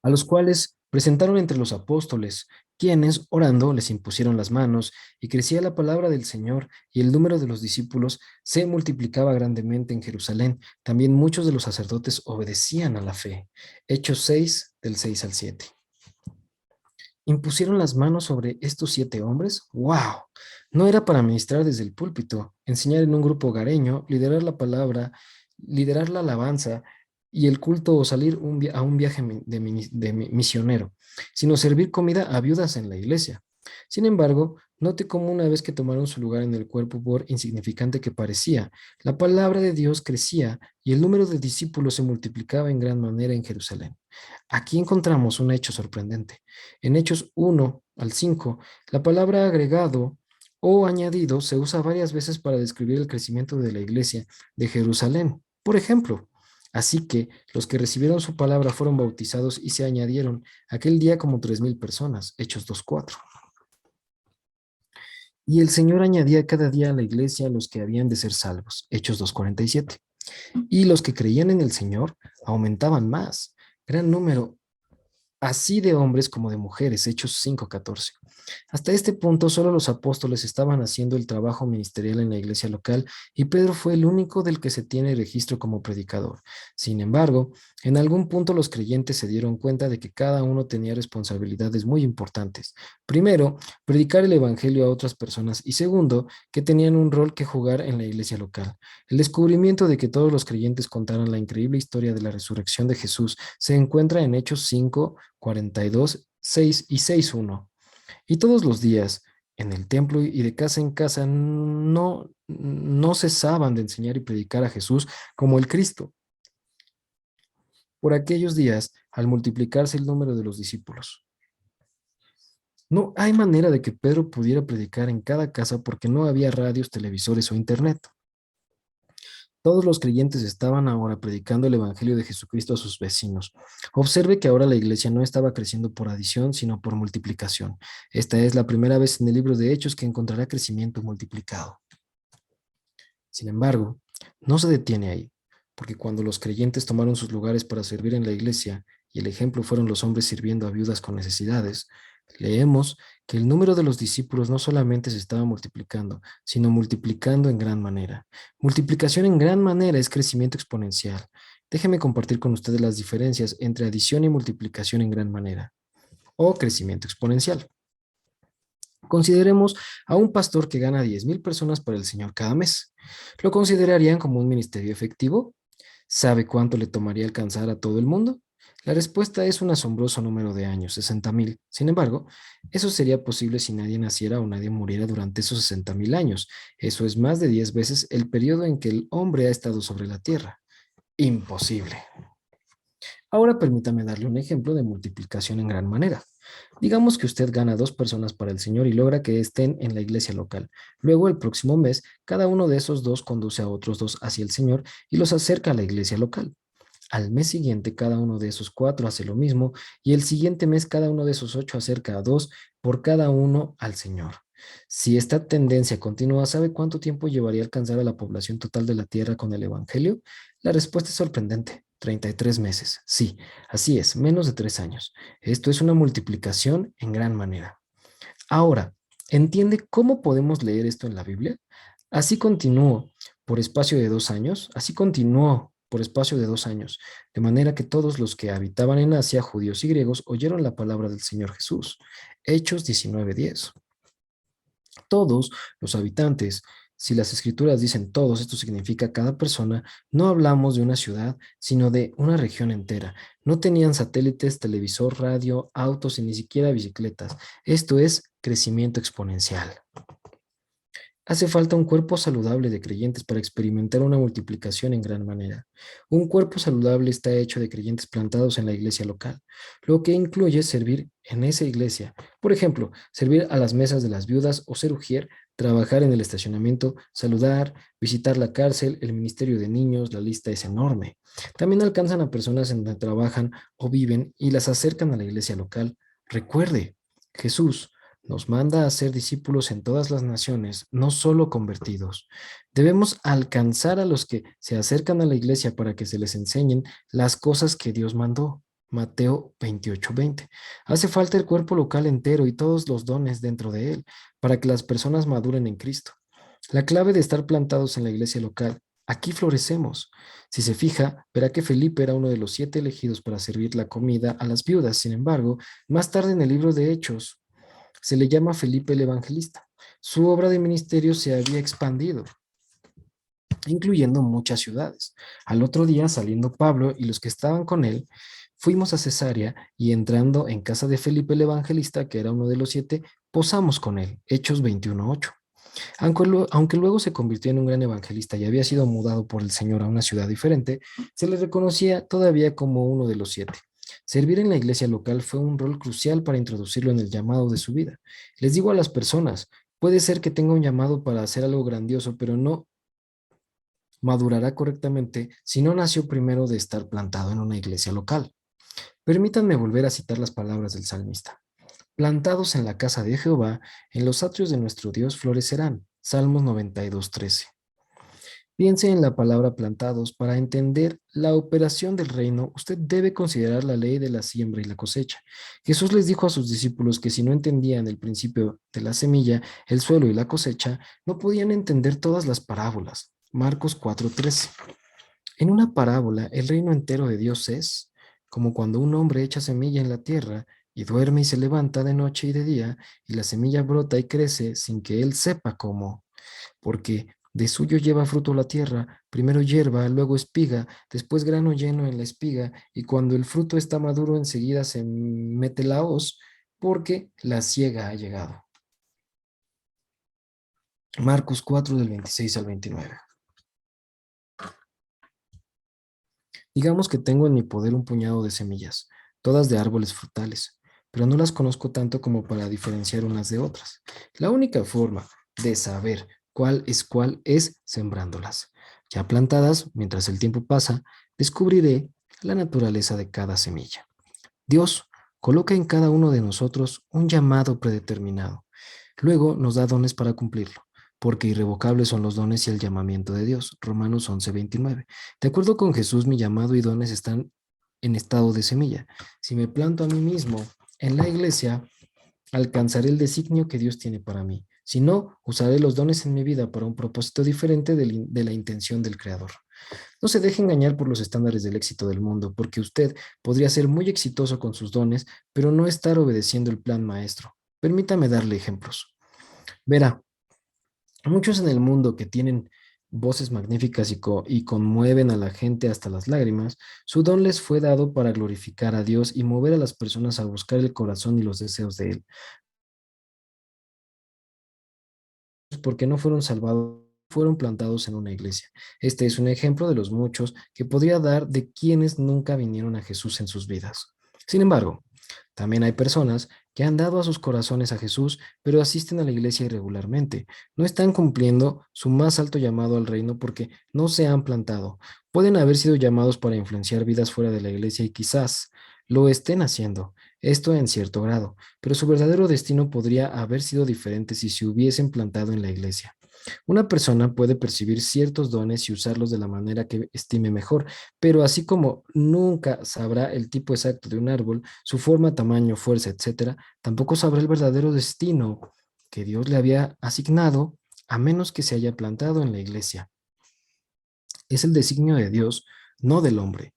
a los cuales presentaron entre los apóstoles, quienes, orando, les impusieron las manos, y crecía la palabra del Señor, y el número de los discípulos se multiplicaba grandemente en Jerusalén. También muchos de los sacerdotes obedecían a la fe. Hechos 6, del 6 al 7. ¿Impusieron las manos sobre estos 7 hombres? ¡Wow! No era para ministrar desde el púlpito, enseñar en un grupo hogareño, liderar la palabra, liderar la alabanza y el culto o salir a un viaje misionero, sino servir comida a viudas en la iglesia. Sin embargo, note cómo una vez que tomaron su lugar en el cuerpo, por insignificante que parecía, la palabra de Dios crecía y el número de discípulos se multiplicaba en gran manera en Jerusalén. Aquí encontramos un hecho sorprendente. En Hechos 1 al 5, la palabra agregado o añadido se usa varias veces para describir el crecimiento de la iglesia de Jerusalén. Por ejemplo, así que los que recibieron su palabra fueron bautizados y se añadieron aquel día como 3,000 personas, Hechos 2:4. Y el Señor añadía cada día a la iglesia a los que habían de ser salvos, Hechos 2:47. Y los que creían en el Señor aumentaban más, gran número, así de hombres como de mujeres, Hechos 5:14. Hasta este punto, solo los apóstoles estaban haciendo el trabajo ministerial en la iglesia local y Pedro fue el único del que se tiene registro como predicador. Sin embargo, en algún punto los creyentes se dieron cuenta de que cada uno tenía responsabilidades muy importantes. Primero, predicar el evangelio a otras personas y segundo, que tenían un rol que jugar en la iglesia local. El descubrimiento de que todos los creyentes contaran la increíble historia de la resurrección de Jesús se encuentra en Hechos 5:42, 6 y 6:1. Y todos los días, en el templo y de casa en casa, no cesaban de enseñar y predicar a Jesús como el Cristo. Por aquellos días, al multiplicarse el número de los discípulos, no hay manera de que Pedro pudiera predicar en cada casa porque no había radios, televisores o internet. Todos los creyentes estaban ahora predicando el Evangelio de Jesucristo a sus vecinos. Observe que ahora la iglesia no estaba creciendo por adición, sino por multiplicación. Esta es la primera vez en el libro de Hechos que encontrará crecimiento multiplicado. Sin embargo, no se detiene ahí, porque cuando los creyentes tomaron sus lugares para servir en la iglesia y el ejemplo fueron los hombres sirviendo a viudas con necesidades, leemos que el número de los discípulos no solamente se estaba multiplicando, sino multiplicando en gran manera. Multiplicación en gran manera es crecimiento exponencial. Déjeme compartir con ustedes las diferencias entre adición y multiplicación en gran manera, o crecimiento exponencial. Consideremos a un pastor que gana 10,000 personas para el Señor cada mes. ¿Lo considerarían como un ministerio efectivo? ¿Sabe cuánto le tomaría alcanzar a todo el mundo? La respuesta es un asombroso número de años, 60,000. Sin embargo, eso sería posible si nadie naciera o nadie muriera durante esos 60,000 años. Eso es más de 10 veces el periodo en que el hombre ha estado sobre la tierra. Imposible. Ahora permítame darle un ejemplo de multiplicación en gran manera. Digamos que usted gana 2 personas para el Señor y logra que estén en la iglesia local. Luego, el próximo mes, cada uno de esos 2 conduce a otros 2 hacia el Señor y los acerca a la iglesia local. Al mes siguiente, cada uno de esos 4 hace lo mismo y el siguiente mes, cada uno de esos 8 acerca a 2 por cada uno al Señor. Si esta tendencia continúa, ¿sabe cuánto tiempo llevaría a alcanzar a la población total de la Tierra con el Evangelio? La respuesta es sorprendente. 33 meses. Sí, así es, menos de 3 años. Esto es una multiplicación en gran manera. Ahora, ¿entiende cómo podemos leer esto en la Biblia? Así continuó por espacio de 2 años, así continuó por espacio de 2 años, de manera que todos los que habitaban en Asia, judíos y griegos, oyeron la palabra del Señor Jesús. Hechos 19:10. Todos los habitantes. Si las escrituras dicen todos, esto significa cada persona, no hablamos de una ciudad, sino de una región entera. No tenían satélites, televisor, radio, autos y ni siquiera bicicletas. Esto es crecimiento exponencial. Hace falta un cuerpo saludable de creyentes para experimentar una multiplicación en gran manera. Un cuerpo saludable está hecho de creyentes plantados en la iglesia local, lo que incluye servir en esa iglesia. Por ejemplo, servir a las mesas de las viudas o ser ujier, trabajar en el estacionamiento, saludar, visitar la cárcel, el ministerio de niños, la lista es enorme. También alcanzan a personas en donde trabajan o viven y las acercan a la iglesia local. Recuerde, Jesús nos manda a ser discípulos en todas las naciones, no solo convertidos. Debemos alcanzar a los que se acercan a la iglesia para que se les enseñen las cosas que Dios mandó. Mateo 28:20. Hace falta el cuerpo local entero y todos los dones dentro de él para que las personas maduren en Cristo. La clave de estar plantados en la iglesia local. Aquí florecemos. Si se fija, verá que Felipe era uno de los 7 elegidos para servir la comida a las viudas. Sin embargo, más tarde en el libro de Hechos, se le llama Felipe el Evangelista. Su obra de ministerio se había expandido. incluyendo muchas ciudades. Al otro día, saliendo Pablo y los que estaban con él, fuimos a Cesarea y entrando en casa de Felipe el Evangelista, que era uno de los 7, posamos con él. Hechos 21:8. Aunque luego se convirtió en un gran evangelista y había sido mudado por el Señor a una ciudad diferente, se le reconocía todavía como uno de los 7. Servir en la iglesia local fue un rol crucial para introducirlo en el llamado de su vida. Les digo a las personas, puede ser que tenga un llamado para hacer algo grandioso, pero no madurará correctamente si no nació primero de estar plantado en una iglesia local. Permítanme volver a citar las palabras del salmista. Plantados en la casa de Jehová, en los atrios de nuestro Dios florecerán. Salmos 92:13. Piense en la palabra plantados. Para entender la operación del reino, usted debe considerar la ley de la siembra y la cosecha. Jesús les dijo a sus discípulos que si no entendían el principio de la semilla, el suelo y la cosecha, no podían entender todas las parábolas. Marcos 4:13. En una parábola, el reino entero de Dios es como cuando un hombre echa semilla en la tierra y duerme y se levanta de noche y de día, y la semilla brota y crece sin que él sepa cómo, porque de suyo lleva fruto la tierra, primero hierba, luego espiga, después grano lleno en la espiga, y cuando el fruto está maduro enseguida se mete la hoz, porque la siega ha llegado. Marcos 4 del 26 al 29. Digamos que tengo en mi poder un puñado de semillas, todas de árboles frutales, pero no las conozco tanto como para diferenciar unas de otras. La única forma de saber cuál es sembrándolas. Ya plantadas, mientras el tiempo pasa, descubriré la naturaleza de cada semilla. Dios coloca en cada uno de nosotros un llamado predeterminado. Luego nos da dones para cumplirlo, porque irrevocables son los dones y el llamamiento de Dios. Romanos 11:29. De acuerdo con Jesús, mi llamado y dones están en estado de semilla. Si me planto a mí mismo en la iglesia, alcanzaré el designio que Dios tiene para mí. Si no, usaré los dones en mi vida para un propósito diferente de la intención del Creador. No se deje engañar por los estándares del éxito del mundo, porque usted podría ser muy exitoso con sus dones, pero no estar obedeciendo el plan maestro. Permítame darle ejemplos. Verá, muchos en el mundo que tienen voces magníficas y conmueven a la gente hasta las lágrimas, su don les fue dado para glorificar a Dios y mover a las personas a buscar el corazón y los deseos de Él, porque no fueron salvados, fueron plantados en una iglesia. Este es un ejemplo de los muchos que podría dar de quienes nunca vinieron a Jesús en sus vidas. Sin embargo, también hay personas que han dado a sus corazones a Jesús, pero asisten a la iglesia irregularmente. No están cumpliendo su más alto llamado al reino porque no se han plantado. Pueden haber sido llamados para influenciar vidas fuera de la iglesia y quizás lo estén haciendo, esto en cierto grado, pero su verdadero destino podría haber sido diferente si se hubiesen plantado en la iglesia. Una persona puede percibir ciertos dones y usarlos de la manera que estime mejor, pero así como nunca sabrá el tipo exacto de un árbol, su forma, tamaño, fuerza, etcétera, tampoco sabrá el verdadero destino que Dios le había asignado a menos que se haya plantado en la iglesia. Es el designio de Dios, no del hombre.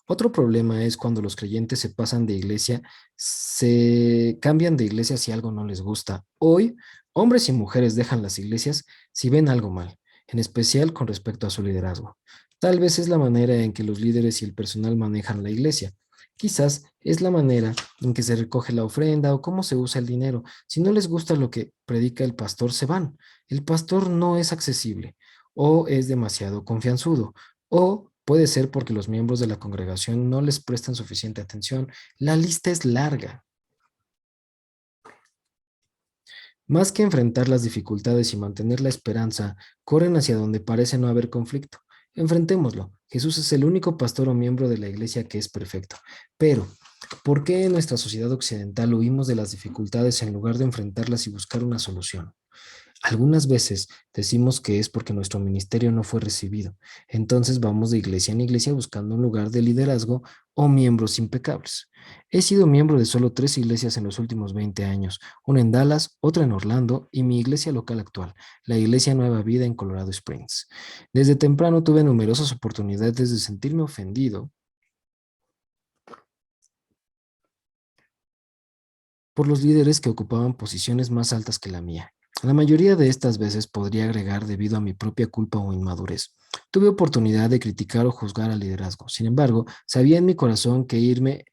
Otro problema es cuando los creyentes se pasan de iglesia, se cambian de iglesia si algo no les gusta. Hoy, hombres y mujeres dejan las iglesias si ven algo mal, en especial con respecto a su liderazgo. Tal vez es la manera en que los líderes y el personal manejan la iglesia. Quizás es la manera en que se recoge la ofrenda o cómo se usa el dinero. Si no les gusta lo que predica el pastor, se van. El pastor no es accesible o es demasiado confianzudo, o puede ser porque los miembros de la congregación no les prestan suficiente atención. La lista es larga. Más que enfrentar las dificultades y mantener la esperanza, corren hacia donde parece no haber conflicto. Enfrentémoslo. Jesús es el único pastor o miembro de la iglesia que es perfecto. Pero, ¿por qué en nuestra sociedad occidental huimos de las dificultades en lugar de enfrentarlas y buscar una solución? Algunas veces decimos que es porque nuestro ministerio no fue recibido. Entonces vamos de iglesia en iglesia buscando un lugar de liderazgo o miembros impecables. He sido miembro de solo 3 iglesias en los últimos 20 años, una en Dallas, otra en Orlando y mi iglesia local actual, la Iglesia Nueva Vida en Colorado Springs. Desde temprano tuve numerosas oportunidades de sentirme ofendido por los líderes que ocupaban posiciones más altas que la mía. La mayoría de estas veces podría agregar debido a mi propia culpa o inmadurez. Tuve oportunidad de criticar o juzgar al liderazgo. Sin embargo, sabía en mi corazón que irme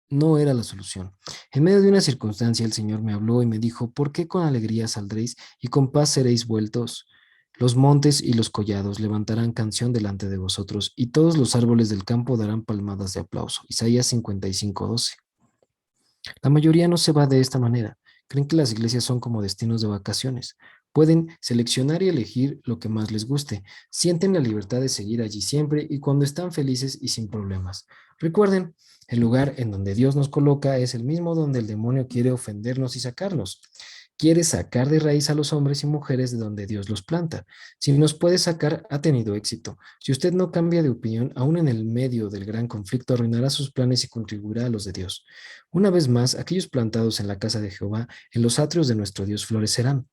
no era la solución. En medio de una circunstancia, el Señor me habló y me dijo: ¿por qué con alegría saldréis y con paz seréis vueltos? Los montes y los collados levantarán canción delante de vosotros, y todos los árboles del campo darán palmadas de aplauso. Isaías 55:12. La mayoría no se va de esta manera. Creen que las iglesias son como destinos de vacaciones. Pueden seleccionar y elegir lo que más les guste. Sienten la libertad de seguir allí siempre y cuando están felices y sin problemas. Recuerden, el lugar en donde Dios nos coloca es el mismo donde el demonio quiere ofendernos y sacarnos. Quiere sacar de raíz a los hombres y mujeres de donde Dios los planta. Si nos puede sacar, ha tenido éxito. Si usted no cambia de opinión, aún en el medio del gran conflicto, arruinará sus planes y contribuirá a los de Dios. Una vez más, aquellos plantados en la casa de Jehová, en los atrios de nuestro Dios, florecerán.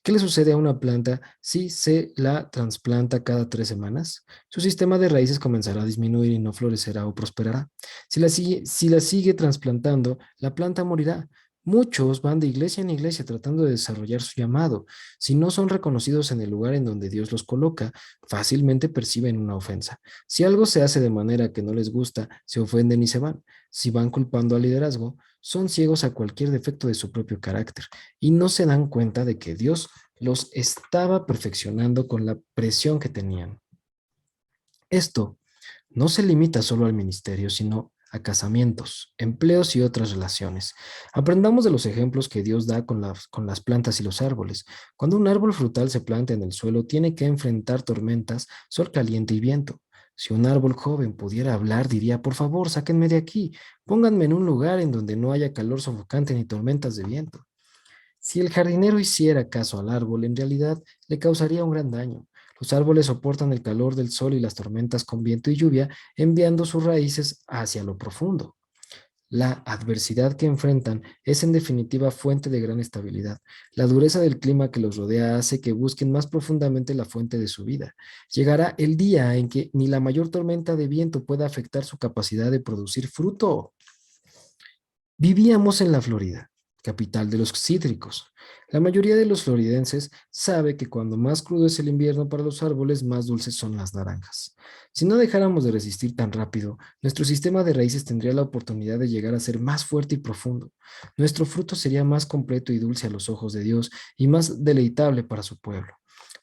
¿Qué le sucede a una planta si se la trasplanta cada 3 semanas? Su sistema de raíces comenzará a disminuir y no florecerá o prosperará. Si la sigue trasplantando, la planta morirá. Muchos van de iglesia en iglesia tratando de desarrollar su llamado. Si no son reconocidos en el lugar en donde Dios los coloca, fácilmente perciben una ofensa. Si algo se hace de manera que no les gusta, se ofenden y se van. Si van culpando al liderazgo, son ciegos a cualquier defecto de su propio carácter y no se dan cuenta de que Dios los estaba perfeccionando con la presión que tenían. Esto no se limita solo al ministerio, sino a casamientos, empleos y otras relaciones. Aprendamos de los ejemplos que Dios da con las plantas y los árboles. Cuando un árbol frutal se planta en el suelo, tiene que enfrentar tormentas, sol caliente y viento. Si un árbol joven pudiera hablar, diría: por favor, sáquenme de aquí, pónganme en un lugar en donde no haya calor sofocante ni tormentas de viento. Si el jardinero hiciera caso al árbol, en realidad le causaría un gran daño. Los árboles soportan el calor del sol y las tormentas con viento y lluvia, enviando sus raíces hacia lo profundo. La adversidad que enfrentan es en definitiva fuente de gran estabilidad. La dureza del clima que los rodea hace que busquen más profundamente la fuente de su vida. Llegará el día en que ni la mayor tormenta de viento pueda afectar su capacidad de producir fruto. Vivíamos en la Florida, capital de los cítricos. La mayoría de los floridenses sabe que cuando más crudo es el invierno para los árboles, más dulces son las naranjas. Si no dejáramos de resistir tan rápido, nuestro sistema de raíces tendría la oportunidad de llegar a ser más fuerte y profundo. Nuestro fruto sería más completo y dulce a los ojos de Dios y más deleitable para su pueblo.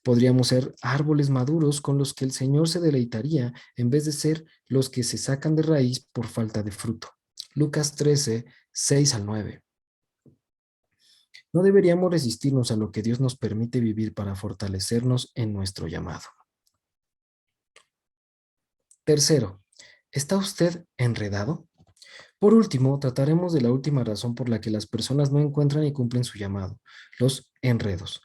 Podríamos ser árboles maduros con los que el Señor se deleitaría en vez de ser los que se sacan de raíz por falta de fruto. Lucas 13, 6 al 9. No deberíamos resistirnos a lo que Dios nos permite vivir para fortalecernos en nuestro llamado. Tercero, ¿está usted enredado? Por último, trataremos de la última razón por la que las personas no encuentran y cumplen su llamado: los enredos.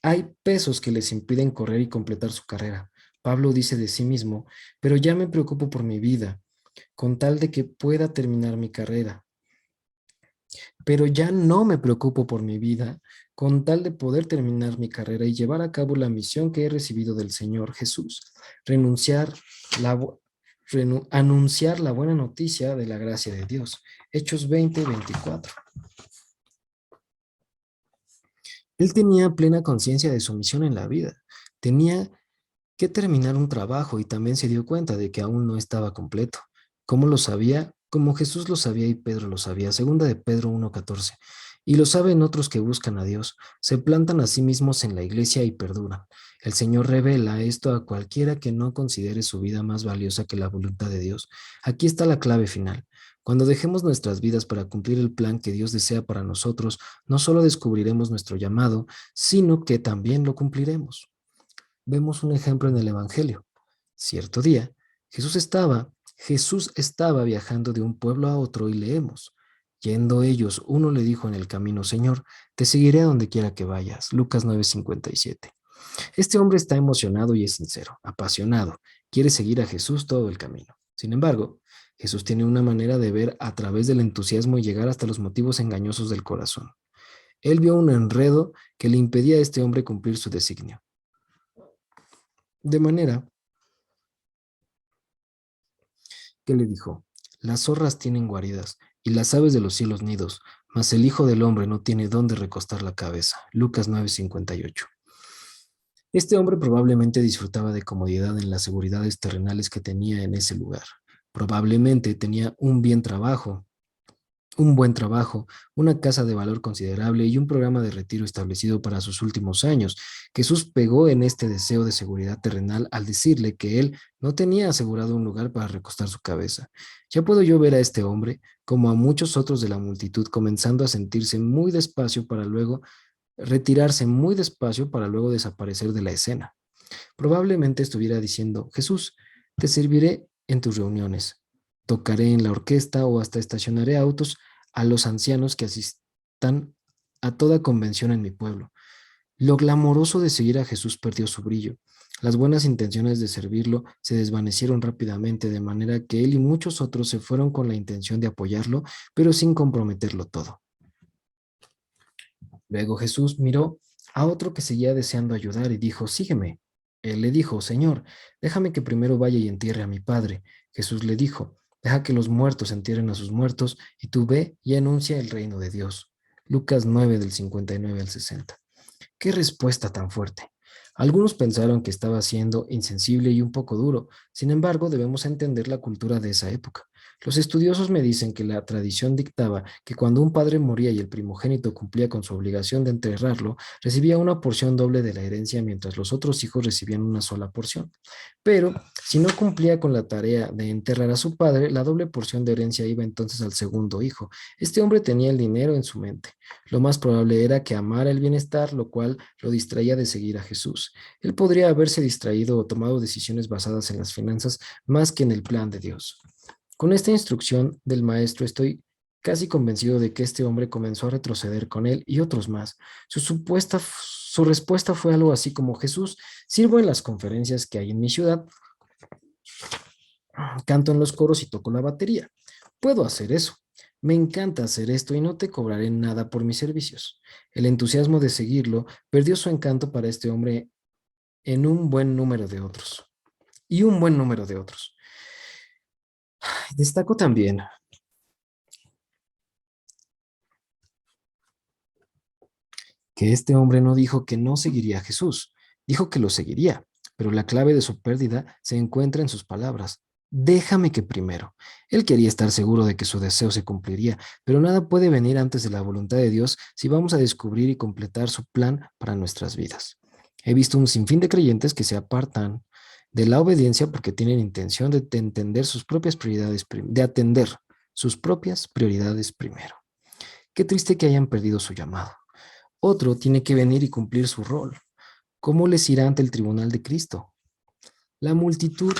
Hay pesos que les impiden correr y completar su carrera. Pablo dice de sí mismo: pero ya me preocupo por mi vida, con tal de que pueda terminar mi carrera. Pero ya no me preocupo por mi vida, con tal de poder terminar mi carrera y llevar a cabo la misión que he recibido del Señor Jesús: renunciar la, anunciar la buena noticia de la gracia de Dios. Hechos 20:24. Él tenía plena conciencia de su misión en la vida. Tenía que terminar un trabajo y también se dio cuenta de que aún no estaba completo. ¿Cómo lo sabía? Como Jesús lo sabía y Pedro lo sabía. Segunda de Pedro 1:14. Y lo saben otros que buscan a Dios, se plantan a sí mismos en la iglesia y perduran. El Señor revela esto a cualquiera que no considere su vida más valiosa que la voluntad de Dios. Aquí está la clave final. Cuando dejemos nuestras vidas para cumplir el plan que Dios desea para nosotros, no solo descubriremos nuestro llamado, sino que también lo cumpliremos. Vemos un ejemplo en el Evangelio. Cierto día, Jesús estaba viajando de un pueblo a otro y leemos: yendo ellos, uno le dijo en el camino: Señor, te seguiré a donde quiera que vayas. Lucas 9:57. Este hombre está emocionado y es sincero, apasionado, quiere seguir a Jesús todo el camino. Sin embargo, Jesús tiene una manera de ver a través del entusiasmo y llegar hasta los motivos engañosos del corazón. Él vio un enredo que le impedía a este hombre cumplir su designio. De manera que le dijo: las zorras tienen guaridas y las aves de los cielos nidos, mas el Hijo del Hombre no tiene dónde recostar la cabeza. Lucas 9:58. Este hombre probablemente disfrutaba de comodidad en las seguridades terrenales que tenía en ese lugar. Probablemente tenía un buen trabajo, una casa de valor considerable y un programa de retiro establecido para sus últimos años. Jesús pegó en este deseo de seguridad terrenal al decirle que él no tenía asegurado un lugar para recostar su cabeza. Ya puedo yo ver a este hombre, como a muchos otros de la multitud, comenzando a sentirse muy despacio para luego retirarse muy despacio para luego desaparecer de la escena. Probablemente estuviera diciendo: Jesús, te serviré en tus reuniones, tocaré en la orquesta o hasta estacionaré autos a los ancianos que asistan a toda convención en mi pueblo. Lo glamoroso de seguir a Jesús perdió su brillo. Las buenas intenciones de servirlo se desvanecieron rápidamente, de manera que él y muchos otros se fueron con la intención de apoyarlo, pero sin comprometerlo todo. Luego Jesús miró a otro que seguía deseando ayudar y dijo: sígueme. Él le dijo: Señor, déjame que primero vaya y entierre a mi padre. Jesús le dijo: deja que los muertos entierren a sus muertos y tú ve y anuncia el reino de Dios. Lucas 9 del 59 al 60. Qué respuesta tan fuerte. Algunos pensaron que estaba siendo insensible y un poco duro. Sin embargo, debemos entender la cultura de esa época. Los estudiosos me dicen que la tradición dictaba que cuando un padre moría y el primogénito cumplía con su obligación de enterrarlo, recibía una porción doble de la herencia, mientras los otros hijos recibían una sola porción. Pero si no cumplía con la tarea de enterrar a su padre, la doble porción de herencia iba entonces al segundo hijo. Este hombre tenía el dinero en su mente. Lo más probable era que amara el bienestar, lo cual lo distraía de seguir a Jesús. Él podría haberse distraído o tomado decisiones basadas en las finanzas más que en el plan de Dios. Con esta instrucción del maestro estoy casi convencido de que este hombre comenzó a retroceder con él y otros más. Su respuesta fue algo así como: Jesús, sirvo en las conferencias que hay en mi ciudad, canto en los coros y toco la batería. Puedo hacer eso. Me encanta hacer esto y no te cobraré nada por mis servicios. El entusiasmo de seguirlo perdió su encanto para este hombre en un buen número de otros. Y un buen número de otros. Destaco también que este hombre no dijo que no seguiría a Jesús, dijo que lo seguiría, pero la clave de su pérdida se encuentra en sus palabras. Déjame que primero. Él quería estar seguro de que su deseo se cumpliría, pero nada puede venir antes de la voluntad de Dios si vamos a descubrir y completar su plan para nuestras vidas. He visto un sinfín de creyentes que se apartan de la obediencia porque tienen intención de entender sus propias prioridades, de atender sus propias prioridades primero. Qué triste que hayan perdido su llamado. Otro tiene que venir y cumplir su rol. ¿Cómo les irá ante el tribunal de Cristo? La multitud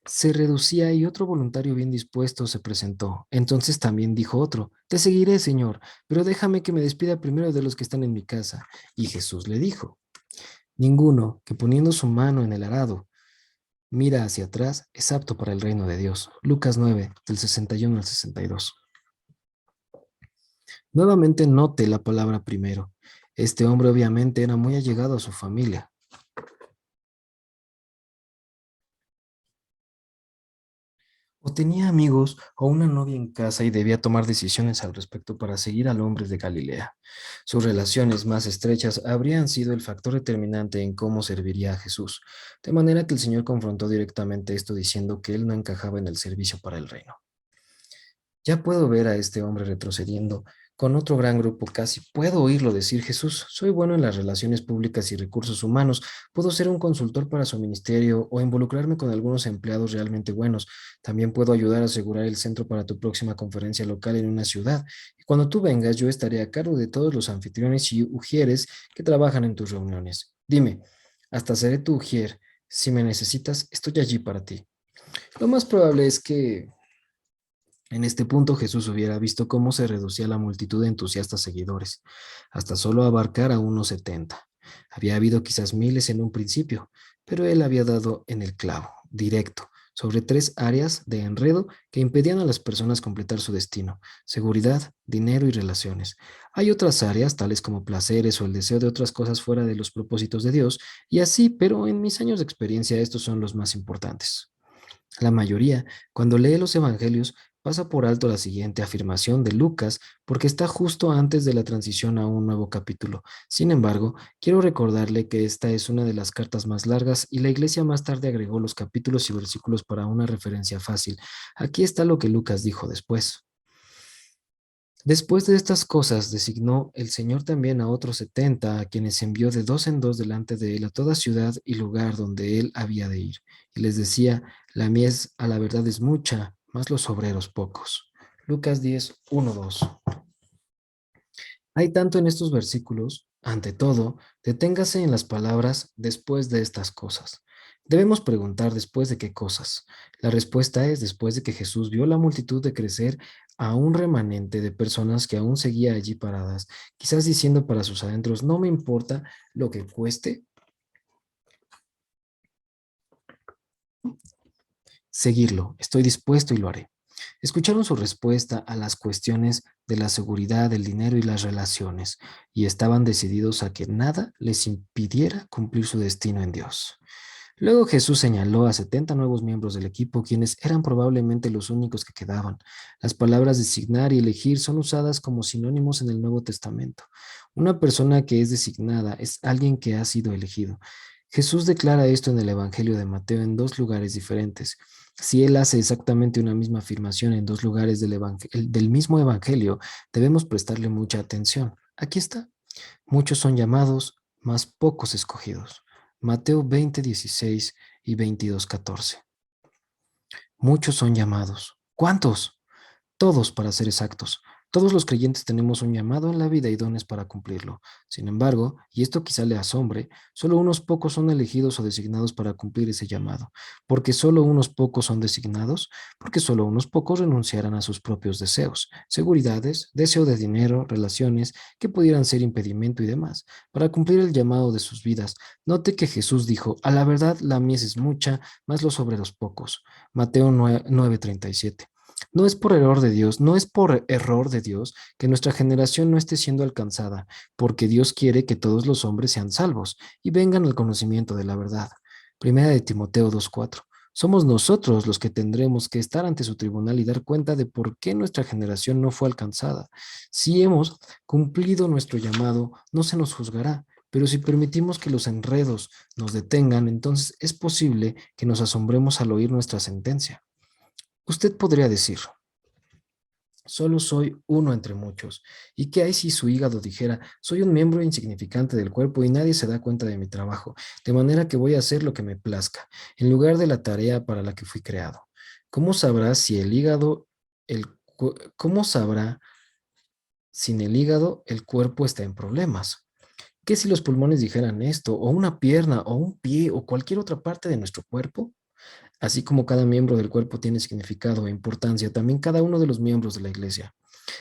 se reducía y otro voluntario bien dispuesto se presentó. Entonces también dijo otro: te seguiré, Señor, pero déjame que me despida primero de los que están en mi casa. Y Jesús le dijo: ninguno que poniendo su mano en el arado mira hacia atrás es apto para el reino de Dios. Lucas 9, del 61 al 62. Nuevamente note la palabra primero. Este hombre obviamente era muy allegado a su familia. O tenía amigos o una novia en casa y debía tomar decisiones al respecto para seguir al hombre de Galilea. Sus relaciones más estrechas habrían sido el factor determinante en cómo serviría a Jesús, de manera que el Señor confrontó directamente esto diciendo que él no encajaba en el servicio para el reino. Ya puedo ver a este hombre retrocediendo con otro gran grupo casi. Puedo oírlo decir: Jesús, soy bueno en las relaciones públicas y recursos humanos. Puedo ser un consultor para su ministerio o involucrarme con algunos empleados realmente buenos. También puedo ayudar a asegurar el centro para tu próxima conferencia local en una ciudad. Y cuando tú vengas, yo estaré a cargo de todos los anfitriones y ujieres que trabajan en tus reuniones. Dime, hasta seré tu ujier. Si me necesitas, estoy allí para ti. Lo más probable es que en este punto Jesús hubiera visto cómo se reducía la multitud de entusiastas seguidores, hasta solo abarcar a unos 70. Había habido quizás miles en un principio, pero él había dado en el clavo, directo, sobre tres áreas de enredo que impedían a las personas completar su destino: seguridad, dinero y relaciones. Hay otras áreas, tales como placeres o el deseo de otras cosas fuera de los propósitos de Dios, y así, pero en mis años de experiencia estos son los más importantes. La mayoría, cuando lee los evangelios, pasa por alto la siguiente afirmación de Lucas porque está justo antes de la transición a un nuevo capítulo. Sin embargo, quiero recordarle que esta es una de las cartas más largas y la iglesia más tarde agregó los capítulos y versículos para una referencia fácil. Aquí está lo que Lucas dijo después. Después de estas cosas, designó el Señor también a otros 70, a quienes envió de dos en dos delante de él a toda ciudad y lugar donde él había de ir. Y les decía, la mies a la verdad es mucha, mas los obreros pocos. Lucas 10, 1, 2. Hay tanto en estos versículos, ante todo, deténgase en las palabras después de estas cosas. Debemos preguntar después de qué cosas. La respuesta es después de que Jesús vio la multitud de crecer a un remanente de personas que aún seguía allí paradas, quizás diciendo para sus adentros, no me importa lo que cueste seguirlo, estoy dispuesto y lo haré. Escucharon su respuesta a las cuestiones de la seguridad, el dinero y las relaciones, y estaban decididos a que nada les impidiera cumplir su destino en Dios. Luego Jesús señaló a 70 nuevos miembros del equipo, quienes eran probablemente los únicos que quedaban. Las palabras designar y elegir son usadas como sinónimos en el Nuevo Testamento. Una persona que es designada es alguien que ha sido elegido. Jesús declara esto en el Evangelio de Mateo en dos lugares diferentes. Si él hace exactamente una misma afirmación en dos lugares del mismo Evangelio, debemos prestarle mucha atención. Aquí está. Muchos son llamados, mas pocos escogidos. Mateo 20, 16 y 22, 14. Muchos son llamados. ¿Cuántos? Todos, para ser exactos. Todos los creyentes tenemos un llamado en la vida y dones para cumplirlo. Sin embargo, y esto quizá le asombre, solo unos pocos son elegidos o designados para cumplir ese llamado. ¿Porque solo unos pocos son designados? Porque solo unos pocos renunciarán a sus propios deseos, seguridades, deseo de dinero, relaciones que pudieran ser impedimento y demás, para cumplir el llamado de sus vidas. Note que Jesús dijo, a la verdad la mies es mucha, mas los obreros pocos. Mateo 9:37. No es por error de Dios, no es por error de Dios que nuestra generación no esté siendo alcanzada, porque Dios quiere que todos los hombres sean salvos y vengan al conocimiento de la verdad. Primera de Timoteo 2:4. Somos nosotros los que tendremos que estar ante su tribunal y dar cuenta de por qué nuestra generación no fue alcanzada. Si hemos cumplido nuestro llamado, no se nos juzgará, pero si permitimos que los enredos nos detengan, entonces es posible que nos asombremos al oír nuestra sentencia. Usted podría decir, solo soy uno entre muchos. ¿Y qué hay si su hígado dijera, soy un miembro insignificante del cuerpo y nadie se da cuenta de mi trabajo, de manera que voy a hacer lo que me plazca, en lugar de la tarea para la que fui creado? ¿Cómo sabrá si el hígado, cómo sabrá sin el hígado el cuerpo está en problemas? ¿Qué si los pulmones dijeran esto, o una pierna, o un pie, o cualquier otra parte de nuestro cuerpo? Así como cada miembro del cuerpo tiene significado e importancia, también cada uno de los miembros de la iglesia.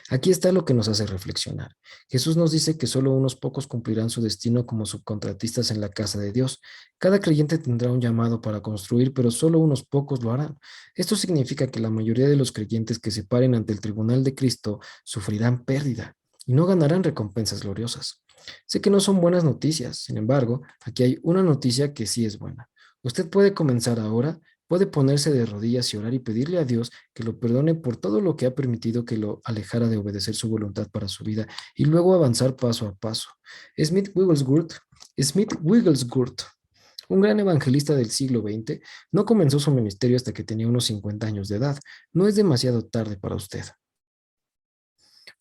Aquí está lo que nos hace reflexionar. Jesús nos dice que solo unos pocos cumplirán su destino como subcontratistas en la casa de Dios. Cada creyente tendrá un llamado para construir, pero solo unos pocos lo harán. Esto significa que la mayoría de los creyentes que se paren ante el tribunal de Cristo sufrirán pérdida y no ganarán recompensas gloriosas. Sé que no son buenas noticias, sin embargo, aquí hay una noticia que sí es buena. Usted puede comenzar ahora, puede ponerse de rodillas y orar y pedirle a Dios que lo perdone por todo lo que ha permitido que lo alejara de obedecer su voluntad para su vida y luego avanzar paso a paso. Smith Wigglesworth, Smith Wigglesworth, un gran evangelista del siglo XX, no comenzó su ministerio hasta que tenía unos 50 años de edad. No es demasiado tarde para usted.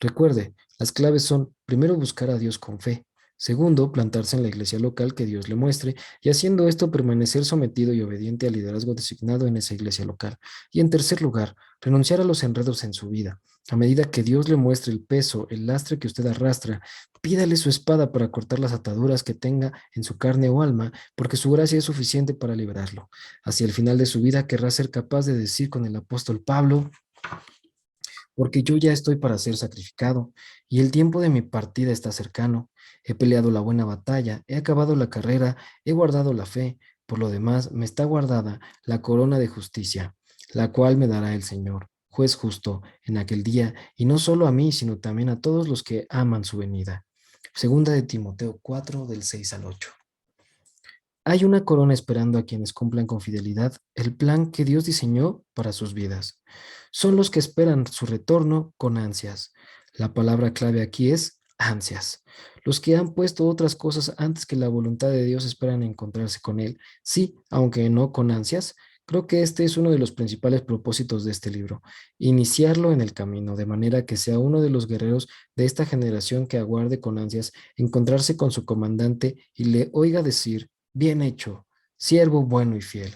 Recuerde, las claves son, primero, buscar a Dios con fe. Segundo, plantarse en la iglesia local que Dios le muestre y haciendo esto permanecer sometido y obediente al liderazgo designado en esa iglesia local. Y en tercer lugar, renunciar a los enredos en su vida. A medida que Dios le muestre el peso, el lastre que usted arrastra, pídale su espada para cortar las ataduras que tenga en su carne o alma, porque su gracia es suficiente para liberarlo. Hacia el final de su vida querrá ser capaz de decir con el apóstol Pablo, porque yo ya estoy para ser sacrificado, y el tiempo de mi partida está cercano. He peleado la buena batalla, he acabado la carrera, he guardado la fe. Por lo demás, me está guardada la corona de justicia, la cual me dará el Señor, juez justo, en aquel día, y no solo a mí, sino también a todos los que aman su venida. Segunda de Timoteo 4, del 6 al 8. Hay una corona esperando a quienes cumplan con fidelidad el plan que Dios diseñó para sus vidas. Son los que esperan su retorno con ansias. La palabra clave aquí es ansias. Los que han puesto otras cosas antes que la voluntad de Dios esperan encontrarse con Él. Sí, aunque no con ansias. Creo que este es uno de los principales propósitos de este libro, iniciarlo en el camino, de manera que sea uno de los guerreros de esta generación que aguarde con ansias encontrarse con su comandante y le oiga decir, bien hecho, siervo bueno y fiel.